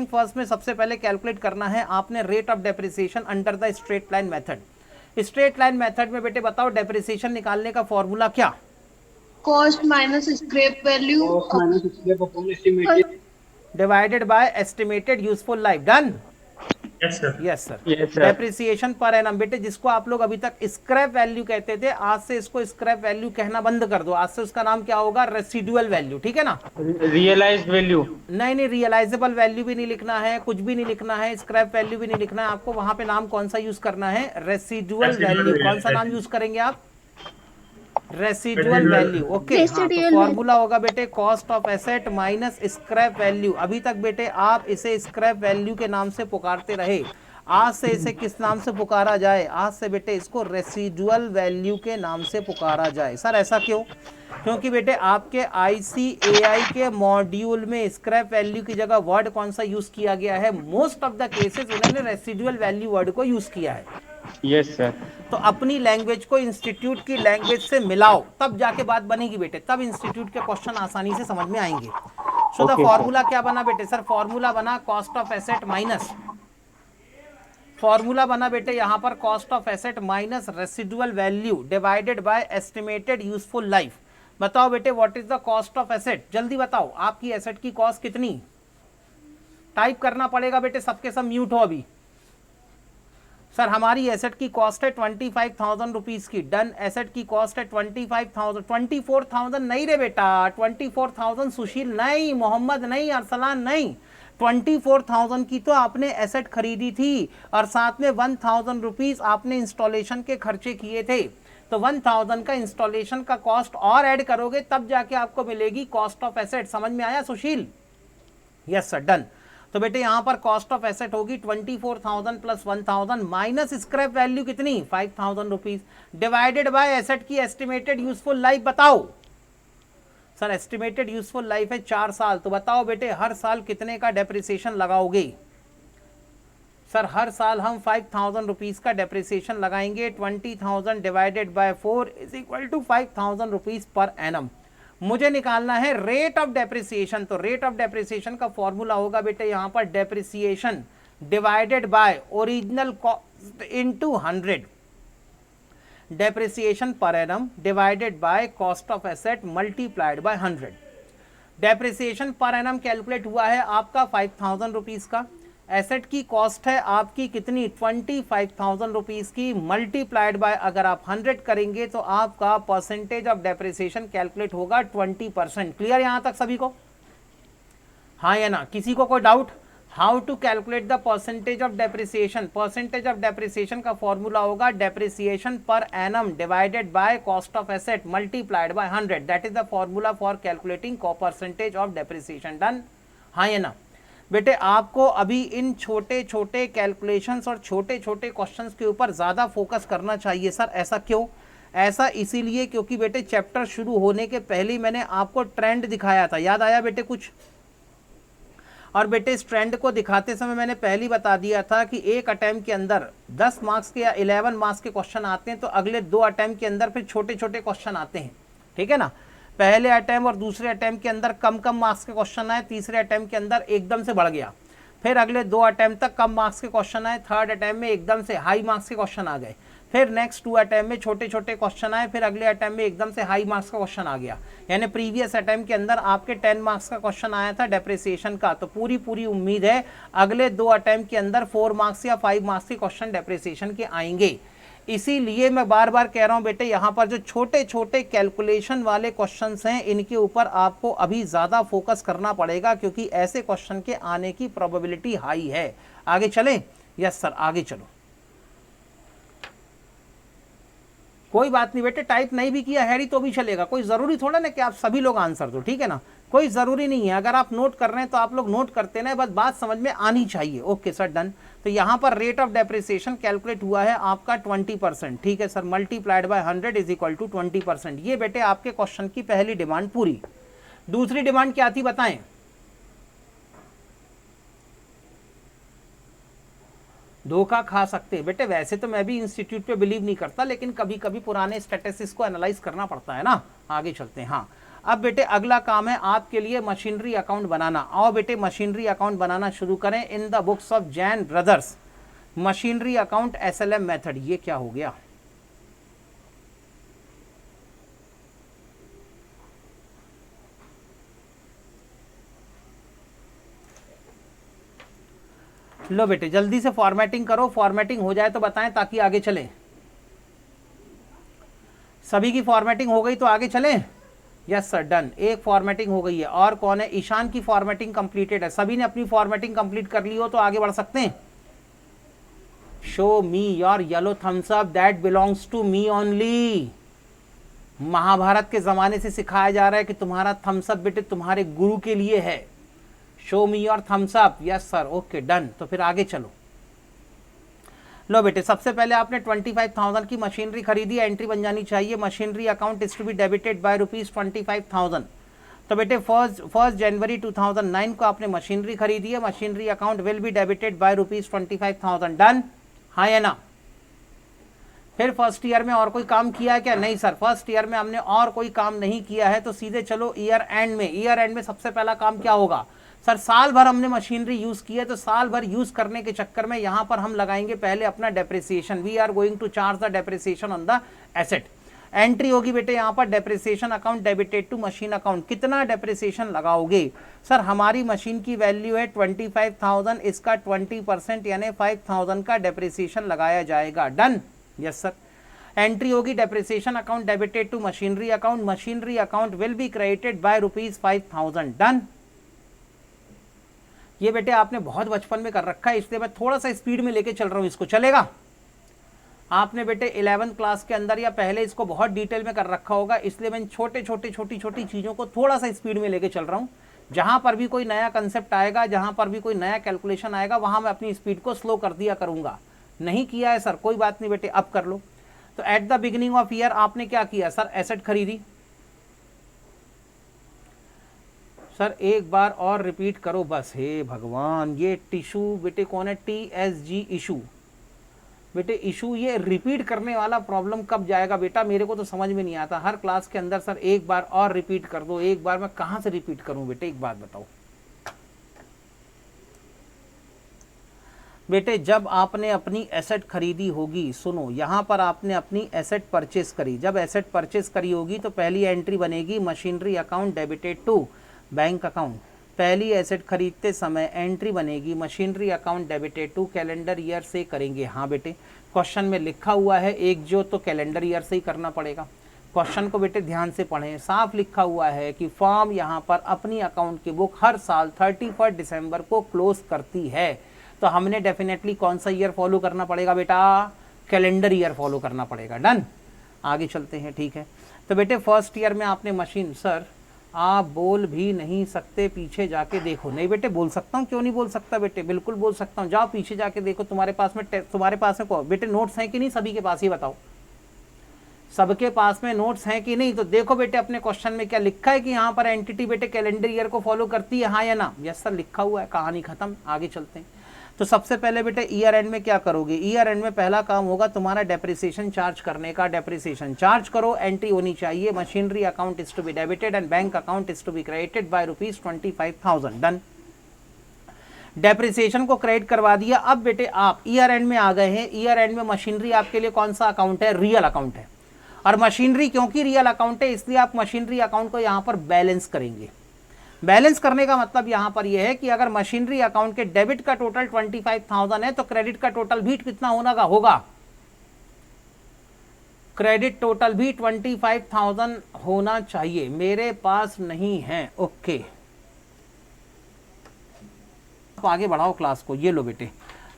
फर्स्ट में सबसे पहले कैलकुलेट करना है आपने rate of depreciation under the straight line method. Straight line method में बेटे बताओ डेप्रिसिएशन निकालने का फॉर्मूला क्या? Cost minus scrap value divided bye estimated useful life. Done. Yes sir. Depreciation per annum बेटे जिसको आप लोग अभी तक स्क्रैप वैल्यू कहते थे, आज से इसको स्क्रैप वैल्यू कहना बंद कर दो। आज से उसका नाम क्या होगा? Residual value. ठीक है ना? रियलाइज्ड वैल्यू नहीं, रियलाइजेबल वैल्यू भी नहीं लिखना है, कुछ भी नहीं लिखना है, स्क्रैप वैल्यू भी नहीं लिखना है। आपको वहां पे नाम कौन सा यूज करना है? Residual value. कौन सा नाम यूज करेंगे आप? Residual value. ओके हाँ, तो फॉर्मूला होगा बेटे cost of asset minus scrap value. अभी तक बेटे आप इसे स्क्रैप वैल्यू के नाम से पुकारते रहे। आज से इसे किस नाम से पुकारा जाए? आज से बेटे इसको रेसिडुअल वैल्यू के नाम से पुकारा जाए। सर ऐसा क्यों? क्योंकि बेटे आपके ICAI के मॉड्यूल में स्क्रैप वैल्यू की जगह वर्ड कौन सा यूज किया गया है? मोस्ट ऑफ द केसेस उन्होंने रेसिडुअल वैल्यू वर्ड को यूज किया है। Yes sir. तो अपनी लैंग्वेज को इंस्टीट्यूट की लैंग्वेज से मिलाओ, तब जाके बात बनेगी बेटे, तब इंस्टीट्यूट के क्वेश्चन आसानी से समझ में आएंगे। सो द फॉर्मूला क्या बना बेटे? सर फॉर्मूला बना cost of asset minus, formula बना बेटे यहाँ पर cost of asset minus residual value divided bye estimated useful life. बताओ बेटे what is the cost of asset? जल्दी बताओ, आपकी एसेट की कॉस्ट कितनी? टाइप करना पड़ेगा बेटे, सबके सब म्यूट हो अभी। सर हमारी एसेट की कॉस्ट है 25,000 रुपीज की। डन, एसेट की कॉस्ट है 25,000। 24,000 नहीं रे बेटा, 24,000 सुशील नहीं, मोहम्मद नहीं, अरसलान नहीं, 24,000 की तो आपने एसेट खरीदी थी और साथ में 1,000 रुपीज आपने इंस्टॉलेशन के खर्चे किए थे। तो 1,000 का इंस्टॉलेशन का कॉस्ट और ऐड करोगे तब जाके आपको मिलेगी कॉस्ट ऑफ एसेट। समझ में आया सुशील? Yes sir, done. तो बेटे यहां पर कॉस्ट ऑफ एसेट होगी 24,000 प्लस 1,000 माइनस स्क्रैप वैल्यू कितनी? 5,000 रुपीज डिवाइडेड बाय एसेट की एस्टिमेटेड यूजफुल लाइफ। बताओ सर एस्टिमेटेड यूजफुल लाइफ है 4 साल। तो बताओ बेटे हर साल कितने का डेप्रिसिएशन लगाओगे? सर हर साल हम 5,000 रुपीज का डेप्रिसिएशन लगाएंगे। 20,000 divided by 4 is equal to 5,000 rupees per annum. मुझे निकालना है रेट ऑफ डेप्रिसिएशन। तो रेट ऑफ डेप्रिसिएशन का फॉर्मूला होगा बेटे यहाँ पर depreciation divided by original cost into 100। Depreciation per annum divided by cost of asset multiplied by 100। Depreciation per annum calculate हुआ है आपका 5,000 रुपीज का। एसेट की कॉस्ट है आपकी कितनी? 25,000 रुपीज की मल्टीप्लाइड बाय अगर आप 100 करेंगे तो आपका परसेंटेज ऑफ डेप्रिसिएशन कैलकुलेट होगा 20%। क्लियर यहां तक सभी को? हाँ या ना? किसी को कोई doubt? How to calculate the percentage of depreciation? Percentage of depreciation का फॉर्मूला होगा depreciation per annum divided by cost of asset multiplied by 100। That is the formula for calculating percentage of depreciation. Done? हाँ या ना? बेटे आपको अभी इन छोटे छोटे कैलकुलेशंस और छोटे छोटे क्वेश्चंस के ऊपर ज़्यादा फोकस करना चाहिए। सर ऐसा क्यों? ऐसा इसीलिए क्योंकि बेटे चैप्टर शुरू होने के पहले ही मैंने आपको ट्रेंड दिखाया था। याद आया बेटे कुछ? और बेटे इस ट्रेंड को दिखाते समय मैंने पहले ही बता दिया था कि एक अटैम्प्ट के अंदर 10 मार्क्स के या 11 मार्क्स के क्वेश्चन आते हैं, तो अगले 2 अटैम्प्ट के अंदर फिर छोटे छोटे क्वेश्चन आते हैं। ठीक है ना? पहले अटैम्प्ट और दूसरे अटैम्प्ट के अंदर कम कम मार्क्स के क्वेश्चन आए, तीसरे अटैम्प्ट के अंदर एकदम से बढ़ गया। फिर अगले 2 अटैम्प्ट तक कम मार्क्स के क्वेश्चन आए, थर्ड अटैम्प्ट में एकदम से हाई मार्क्स के क्वेश्चन आ गए। फिर नेक्स्ट 2 अटैम्प्ट में छोटे छोटे क्वेश्चन आए, फिर अगले अटैम्प्ट में एकदम से हाई मार्क्स का क्वेश्चन आ गया। यानी प्रीवियस अटैम्प्ट के अंदर आपके 10 मार्क्स का क्वेश्चन आया था डेप्रिसिएशन का, तो पूरी उम्मीद है अगले 2 अटैम्प्ट के अंदर 4 मार्क्स या 5 मार्क्स के क्वेश्चन डेप्रिसिएशन के आएंगे। इसीलिए मैं बार बार कह रहा हूं बेटे यहाँ पर जो छोटे छोटे कैलकुलेशन वाले क्वेश्चंस हैं इनके ऊपर आपको अभी ज़्यादा फोकस करना पड़ेगा, क्योंकि ऐसे क्वेश्चन के आने की प्रोबेबिलिटी हाई है। आगे चलें? यस सर, आगे चलो। कोई बात नहीं बेटे, टाइप नहीं भी किया हैरी तो भी चलेगा। कोई ज़रूरी थोड़ा ना कि आप सभी लोग आंसर दो, ठीक है ना? कोई ज़रूरी नहीं है। अगर आप नोट कर रहे हैं तो आप लोग नोट करते ना, बस बात समझ में आनी चाहिए। Okay sir, done. तो यहाँ पर रेट ऑफ डेप्रिसिएशन कैलकुलेट हुआ है आपका 20%। ठीक है sir, multiplied by 100 is equal to 20%। ये बेटे आपके क्वेश्चन की पहली डिमांड पूरी। दूसरी डिमांड क्या थी बताएं? धोखा खा सकते बेटे। वैसे तो मैं भी इंस्टीट्यूट पे बिलीव नहीं करता, लेकिन कभी कभी पुराने स्टैटिस्टिक्स को एनालाइज करना पड़ता है ना। आगे चलते हैं। हाँ, अब बेटे अगला काम है आपके लिए मशीनरी अकाउंट बनाना। आओ बेटे मशीनरी अकाउंट बनाना शुरू करें। इन the books of Jain brothers machinery account SLM method. ये क्या हो गया? लो बेटे जल्दी से फॉर्मेटिंग करो, फॉर्मेटिंग हो जाए तो बताएं ताकि आगे चले। सभी की फॉर्मेटिंग हो गई तो आगे चलें? Yes sir, done. एक फॉर्मेटिंग हो गई है। और कौन है? ईशान की फॉर्मेटिंग कंप्लीटेड है। सभी ने अपनी फॉर्मेटिंग कंप्लीट कर ली हो तो आगे बढ़ सकते हैं। Show me your yellow thumbs up, that belongs to me only. Mahabharat के जमाने से सिखाया जा रहा है कि तुम्हारा थम्स अप बेटे तुम्हारे गुरु के लिए है। Show me your thumbs up. Yes sir, okay done. तो फिर आगे चलो। लो बेटे, सबसे पहले आपने 25,000 की मशीनरी खरीदी, एंट्री बन जानी चाहिए, machinery account is to be debited by ₹25,000। तो बेटे फर्स्ट जनवरी 2009 को आपने मशीनरी खरीदी है, machinery account will be debited by ₹25,000। Done, हाँ या ना? फिर फर्स्ट ईयर में और कोई काम किया है क्या? नहीं सर, फर्स्ट ईयर में हमने और कोई काम नहीं किया है। तो सीधे चलो ईयर एंड में। ईयर एंड में सबसे पहला काम क्या होगा? सर साल भर हमने मशीनरी यूज की है, तो साल भर यूज करने के चक्कर में यहां पर हम लगाएंगे पहले अपना depreciation. We are going to charge the depreciation on the asset. Entry होगी बेटे यहाँ पर depreciation account debited to machine account. कितना डेप्रिसिएशन लगाओगे? सर हमारी मशीन की वैल्यू है 25,000, इसका 20% यानी 5,000 का डेप्रिसिएशन लगाया जाएगा। Done, yes sir. एंट्री होगी depreciation account debited to machinery account, machinery account will be credited by ₹5,000। Done. ये बेटे आपने बहुत बचपन में कर रखा है, इसलिए मैं थोड़ा सा स्पीड में लेके चल रहा हूं इसको, चलेगा? आपने बेटे 11th क्लास के अंदर या पहले इसको बहुत डिटेल में कर रखा होगा, इसलिए मैं छोटी छोटी चीज़ों को थोड़ा सा स्पीड में लेके चल रहा हूँ। जहाँ पर भी कोई नया कंसेप्ट आएगा, जहाँ पर भी कोई नया कैलकुलेशन आएगा, वहाँ मैं अपनी स्पीड को स्लो कर दिया करूँगा। नहीं किया है सर, कोई बात नहीं बेटे, अब कर लो। तो at the beginning of year आपने क्या किया? सर एसेट खरीदी। सर एक बार और रिपीट करो बस, हे भगवान। ये टिशू बेटे कौन है? TSG issue. बेटे इशू ये रिपीट करने वाला प्रॉब्लम कब जाएगा बेटा? मेरे को तो समझ में नहीं आता। हर क्लास के अंदर सर एक बार और रिपीट कर दो। एक बार मैं कहाँ से रिपीट करूं बेटे, एक बात बताओ बेटे। जब आपने अपनी एसेट खरीदी होगी, सुनो, यहाँ पर आपने अपनी एसेट परचेस करी। जब एसेट परचेस करी होगी तो पहली एंट्री बनेगी machinery account debited to bank account. पहली एसेट खरीदते समय एंट्री बनेगी machinery account debited to calendar year से करेंगे। हाँ बेटे, क्वेश्चन में लिखा हुआ है एक जो, तो कैलेंडर ईयर से ही करना पड़ेगा। क्वेश्चन को बेटे ध्यान से पढ़ें, साफ लिखा हुआ है कि फर्म यहाँ पर अपनी अकाउंट की बुक हर साल 31 दिसंबर को क्लोज करती है। तो हमने डेफिनेटली कौन सा ईयर फॉलो करना पड़ेगा बेटा? कैलेंडर ईयर फॉलो करना पड़ेगा। डन, आगे चलते हैं, ठीक है। तो बेटे फर्स्ट ईयर में आपने मशीन, सर आप बोल भी नहीं सकते, पीछे जाके देखो। नहीं बेटे बोल सकता हूँ, क्यों नहीं बोल सकता बेटे? बिल्कुल बोल सकता हूँ। जाओ पीछे जाके देखो, तुम्हारे पास में बेटे नोट्स हैं कि नहीं? सभी के पास ही बताओ, सबके पास में नोट्स हैं कि नहीं? तो देखो बेटे अपने क्वेश्चन में क्या लिखा है कि यहाँ पर एंटिटी बेटे कैलेंडर ईयर को फॉलो करती है, हाँ या ना? यस सर लिखा हुआ है, कहानी खत्म, आगे चलते हैं। तो सबसे पहले बेटे ईयर एंड में क्या करोगे? ईयर एंड में पहला काम होगा तुम्हारा डेप्रिसिएशन चार्ज करने का। डेप्रिसिएशन चार्ज करो, एंट्री होनी चाहिए machinery account is to be debited and bank account is to be credited by ₹25,000। Done, depreciation को क्रेडिट करवा दिया। अब बेटे आप ईयर एंड में आ गए हैं। ईयर एंड में मशीनरी आपके लिए कौन सा अकाउंट है? रियल अकाउंट है। और मशीनरी क्योंकि रियल अकाउंट है, इसलिए आप मशीनरी अकाउंट को यहाँ पर बैलेंस करेंगे। बैलेंस करने का मतलब यहां पर यह है कि अगर मशीनरी अकाउंट के डेबिट का टोटल 25,000 है तो क्रेडिट का टोटल भी कितना होगा? क्रेडिट टोटल भी 25,000 होना चाहिए। मेरे पास नहीं है, ओके। आप आगे बढ़ाओ क्लास को। ये लो बेटे,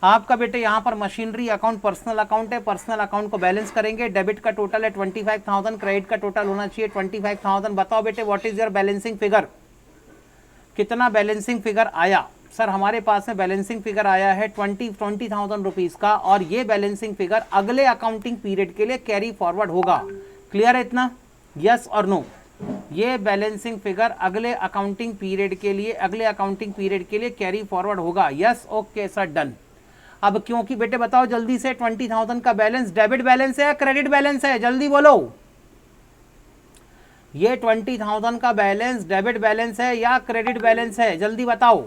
आपका बेटे यहां पर मशीनरी अकाउंट पर्सनल अकाउंट है। पर्सनल अकाउंट को बैलेंस करेंगे। डेबिट का टोटल है 25,000, क्रेडिट का टोटल होना चाहिए 25,000। बताओ बेटे what is your balancing figure? कितना बैलेंसिंग फिगर आया? सर हमारे पास में बैलेंसिंग फिगर आया है 20,000 रुपीज का, और ये बैलेंसिंग फिगर अगले अकाउंटिंग पीरियड के लिए कैरी फॉरवर्ड होगा। क्लियर है इतना? यस और नो? ये बैलेंसिंग फिगर अगले अकाउंटिंग पीरियड के लिए कैरी फॉरवर्ड होगा। Yes, okay sir, done. अब क्योंकि बेटे बताओ जल्दी से, 20,000 का बैलेंस डेबिट बैलेंस है या क्रेडिट बैलेंस है? जल्दी बोलो। ये 20,000 का बैलेंस डेबिट बैलेंस है या क्रेडिट बैलेंस है? जल्दी बताओ।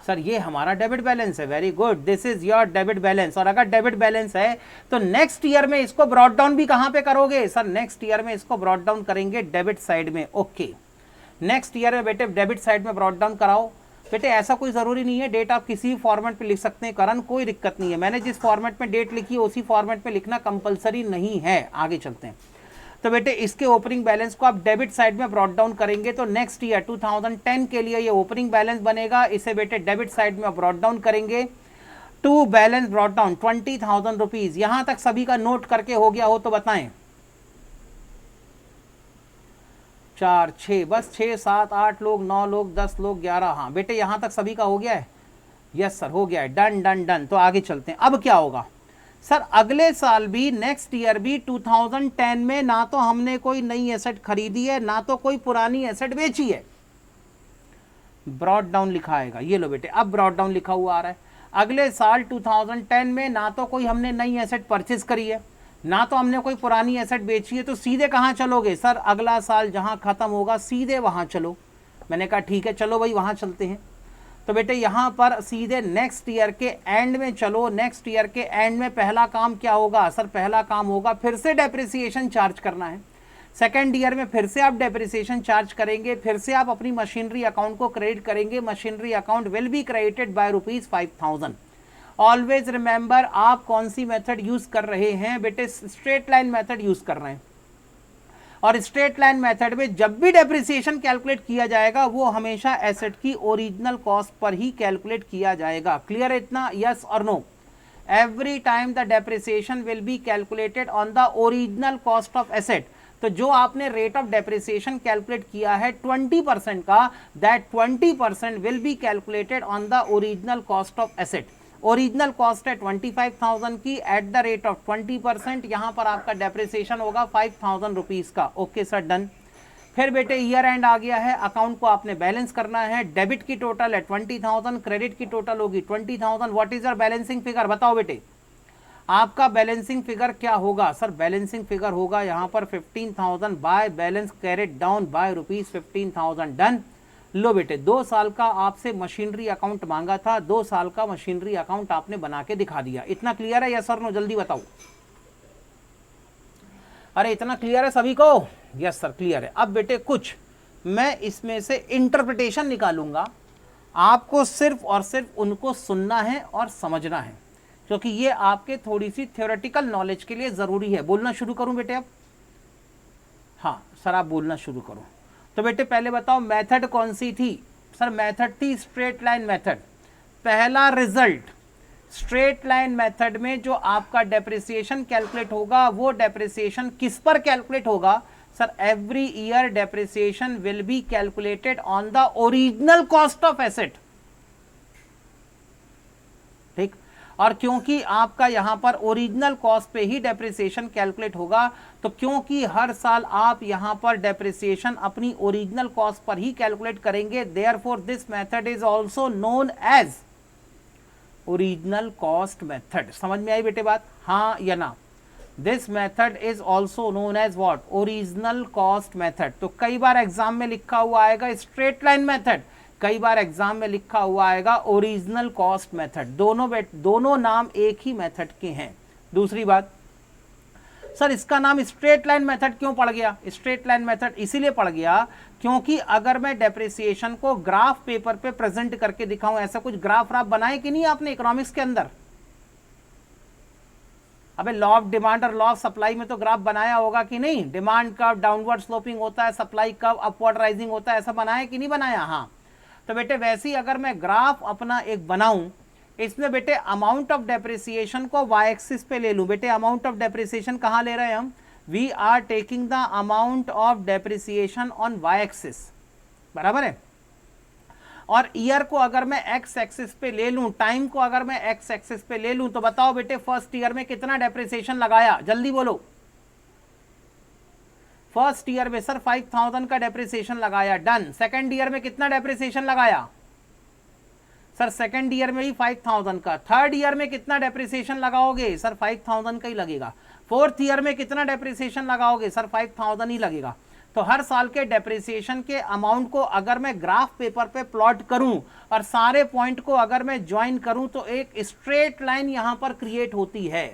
सर ये हमारा डेबिट बैलेंस है। Very good, this is your debit balance. और अगर डेबिट बैलेंस है तो नेक्स्ट ईयर में इसको ब्रॉट डाउन भी कहां पे करोगे? सर नेक्स्ट ईयर में इसको ब्रॉट डाउन करेंगे डेबिट साइड में। ओके, नेक्स्ट ईयर में बेटे डेबिट साइड में ब्रॉट डाउन कराओ। बेटे ऐसा कोई जरूरी नहीं है, डेट आप किसी फॉर्मेट पे लिख सकते हैं करण, कोई दिक्कत नहीं है। मैंने जिस फॉर्मेट में डेट लिखी है उसी फॉर्मेट में लिखना कंपलसरी नहीं है। आगे चलते हैं। तो बेटे इसके ओपनिंग बैलेंस को आप डेबिट साइड में ब्रॉट डाउन करेंगे तो नेक्स्ट ईयर 2010 के लिए ये ओपनिंग बैलेंस बनेगा। इसे बेटे डेबिट साइड में ब्रॉट डाउन करेंगे to balance brought down 20,000 rupees. यहां तक सभी का नोट करके हो गया हो तो बताएं? 4, 6, बस 6, 7, 8 लोग, 9 लोग, 10 लोग, 11। हाँ बेटे यहां तक सभी का हो गया है? यस सर हो गया है। Done done done. तो आगे चलते हैं। अब क्या होगा? सर अगले साल भी, नेक्स्ट ईयर भी 2010 में ना तो हमने कोई नई एसेट खरीदी है ना तो कोई पुरानी एसेट बेची है। ब्रॉड डाउन लिखा आएगा, ये लो बेटे, अब ब्रॉड डाउन लिखा हुआ आ रहा है। अगले साल 2010 में ना तो कोई हमने नई एसेट परचेज करी है ना तो हमने कोई पुरानी एसेट बेची है, तो सीधे कहाँ चलोगे? सर अगला साल जहाँ खत्म होगा सीधे वहाँ चलो। मैंने कहा ठीक है, चलो भाई वहाँ चलते हैं। तो बेटे यहाँ पर सीधे नेक्स्ट ईयर के एंड में चलो। नेक्स्ट ईयर के एंड में पहला काम क्या होगा? सर पहला काम होगा फिर से डेप्रिसिएशन चार्ज करना है। सेकेंड ईयर में फिर से आप डेप्रिसिएशन चार्ज करेंगे, फिर से आप अपनी मशीनरी अकाउंट को क्रेडिट करेंगे। Machinery account will be credited bye ₹5000। Always remember आप कौन सी मेथड यूज कर रहे हैं बेटे? स्ट्रेट लाइन मेथड यूज कर रहे हैं। और स्ट्रेट लाइन मेथड में जब भी डेप्रिसिएशन कैलकुलेट किया जाएगा वो हमेशा एसेट की ओरिजिनल कॉस्ट पर ही कैलकुलेट किया जाएगा। क्लियर है इतना? यस और no? Every time the depreciation will be calculated on the original cost of asset. तो जो आपने रेट ऑफ डेप्रिसिएशन कैलकुलेट किया है 20% का, that 20% will be calculated on the original cost of asset. Original cost है 25,000 की, at the rate of 20% यहाँ पर आपका डेप्रिसिएशन होगा 5,000 रुपीज़ का। Okay sir, done. फिर बेटे ईयर एंड आ गया है, अकाउंट को आपने बैलेंस करना है। डेबिट की टोटल है 20,000, क्रेडिट की टोटल होगी 20,000। What is your balancing figure? बताओ बेटे आपका बैलेंसिंग फिगर क्या होगा? सर बैलेंसिंग फिगर होगा यहाँ पर 15,000 by balance carried down by ₹15,000। Done. लो बेटे 2 साल का आपसे मशीनरी अकाउंट मांगा था, 2 साल का मशीनरी अकाउंट आपने बना के दिखा दिया। इतना क्लियर है? Yes sir no? जल्दी बताओ। अरे इतना क्लियर है सभी को? यस सर क्लियर है। अब बेटे कुछ मैं इसमें से इंटरप्रिटेशन निकालूंगा, आपको सिर्फ और सिर्फ उनको सुनना है और समझना है, क्योंकि ये आपके थोड़ी सी थ्योरेटिकल नॉलेज के लिए ज़रूरी है। बोलना शुरू करूं बेटे अब? हाँ सर आप बोलना शुरू करो। तो बेटे पहले बताओ मेथड कौन सी थी? सर मेथड थी स्ट्रेट लाइन मेथड। पहला रिजल्ट स्ट्रेट लाइन मेथड में जो आपका डेप्रिसिएशन कैलकुलेट होगा वो डेप्रिसिएशन किस पर कैलकुलेट होगा? Sir every year depreciation will be calculated on the original cost of asset. ठीक, और क्योंकि आपका यहां पर ओरिजिनल कॉस्ट पे ही डेप्रिसिएशन कैलकुलेट होगा, तो क्योंकि हर साल आप यहां पर डेप्रिसिएशन अपनी ओरिजिनल कॉस्ट पर ही कैलकुलेट करेंगे, therefore this method is also known as original cost method. समझ में आई बेटे बात? हाँ या ना? This method is also known as what? Original cost method. तो कई बार एग्जाम में लिखा हुआ आएगा स्ट्रेट लाइन मेथड, कई बार एग्जाम में लिखा हुआ आएगा ओरिजिनल कॉस्ट मेथड। दोनों नाम एक ही मेथड के हैं। दूसरी बात, सर इसका नाम स्ट्रेट लाइन मेथड क्यों पड़ गया? स्ट्रेट लाइन मेथड इसीलिए पड़ गया क्योंकि अगर मैं डेप्रिसिएशन को ग्राफ पेपर पे प्रेजेंट करके दिखाऊं, ऐसा कुछ ग्राफ राफ बनाए कि नहीं आपने इकोनॉमिक्स के अंदर? अबे लॉ ऑफ डिमांड और लॉ ऑफ सप्लाई में तो ग्राफ बनाया होगा कि नहीं? डिमांड कर्व डाउनवर्ड स्लोपिंग होता है, सप्लाई कर्व अपवर्ड राइजिंग होता है, ऐसा बनाया कि नहीं बनाया? हाँ। तो बेटे वैसे ही अगर मैं ग्राफ अपना एक बनाऊं, इसमें बेटे अमाउंट ऑफ डेप्रिसिएशन को वाई एक्सिस पे ले लूं। बेटे अमाउंट ऑफ डेप्रिसिएशन कहाँ ले रहे हैं हम? We are taking the amount of depreciation on Y axis, बराबर है। और ईयर को अगर मैं एक्स एक्सिस पे ले लूं, टाइम को अगर मैं एक्स एक्सिस पे ले लूं, तो बताओ बेटे फर्स्ट ईयर में कितना डेप्रिसिएशन लगाया? जल्दी बोलो। फर्स्ट ईयर में सर 5,000 का डेप्रिसिएशन लगाया, डन। सेकंड ईयर में कितना डेप्रिसिएशन लगाया? सर सेकंड ईयर में ही 5,000 का। थर्ड ईयर में कितना डेप्रिसिएशन लगाओगे? सर 5,000 का ही लगेगा। फोर्थ ईयर में कितना डेप्रिसिएशन लगाओगे? सर 5,000 ही लगेगा। तो हर साल के डेप्रिसिएशन के अमाउंट को अगर मैं ग्राफ पेपर पे प्लॉट करूं और सारे पॉइंट को अगर मैं ज्वाइन करूं तो एक स्ट्रेट लाइन यहां पर क्रिएट होती है।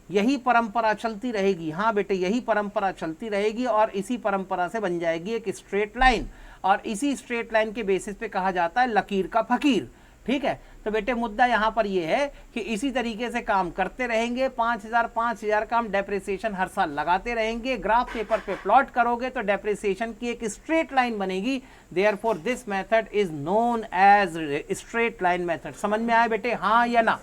यही परंपरा चलती रहेगी। हाँ बेटे यही परंपरा चलती रहेगी और इसी परंपरा से बन जाएगी एक स्ट्रेट लाइन, और इसी स्ट्रेट लाइन के बेसिस पे कहा जाता है लकीर का फकीर। ठीक है, तो बेटे मुद्दा यहाँ पर ये है कि इसी तरीके से काम करते रहेंगे। 5,000 का हम डेप्रिसिएशन हर साल लगाते रहेंगे। ग्राफ पेपर पे प्लॉट करोगे तो डेप्रिसिएशन की एक स्ट्रेट लाइन बनेगी। Therefore this method is known as straight line method. समझ में आया बेटे? हाँ या ना?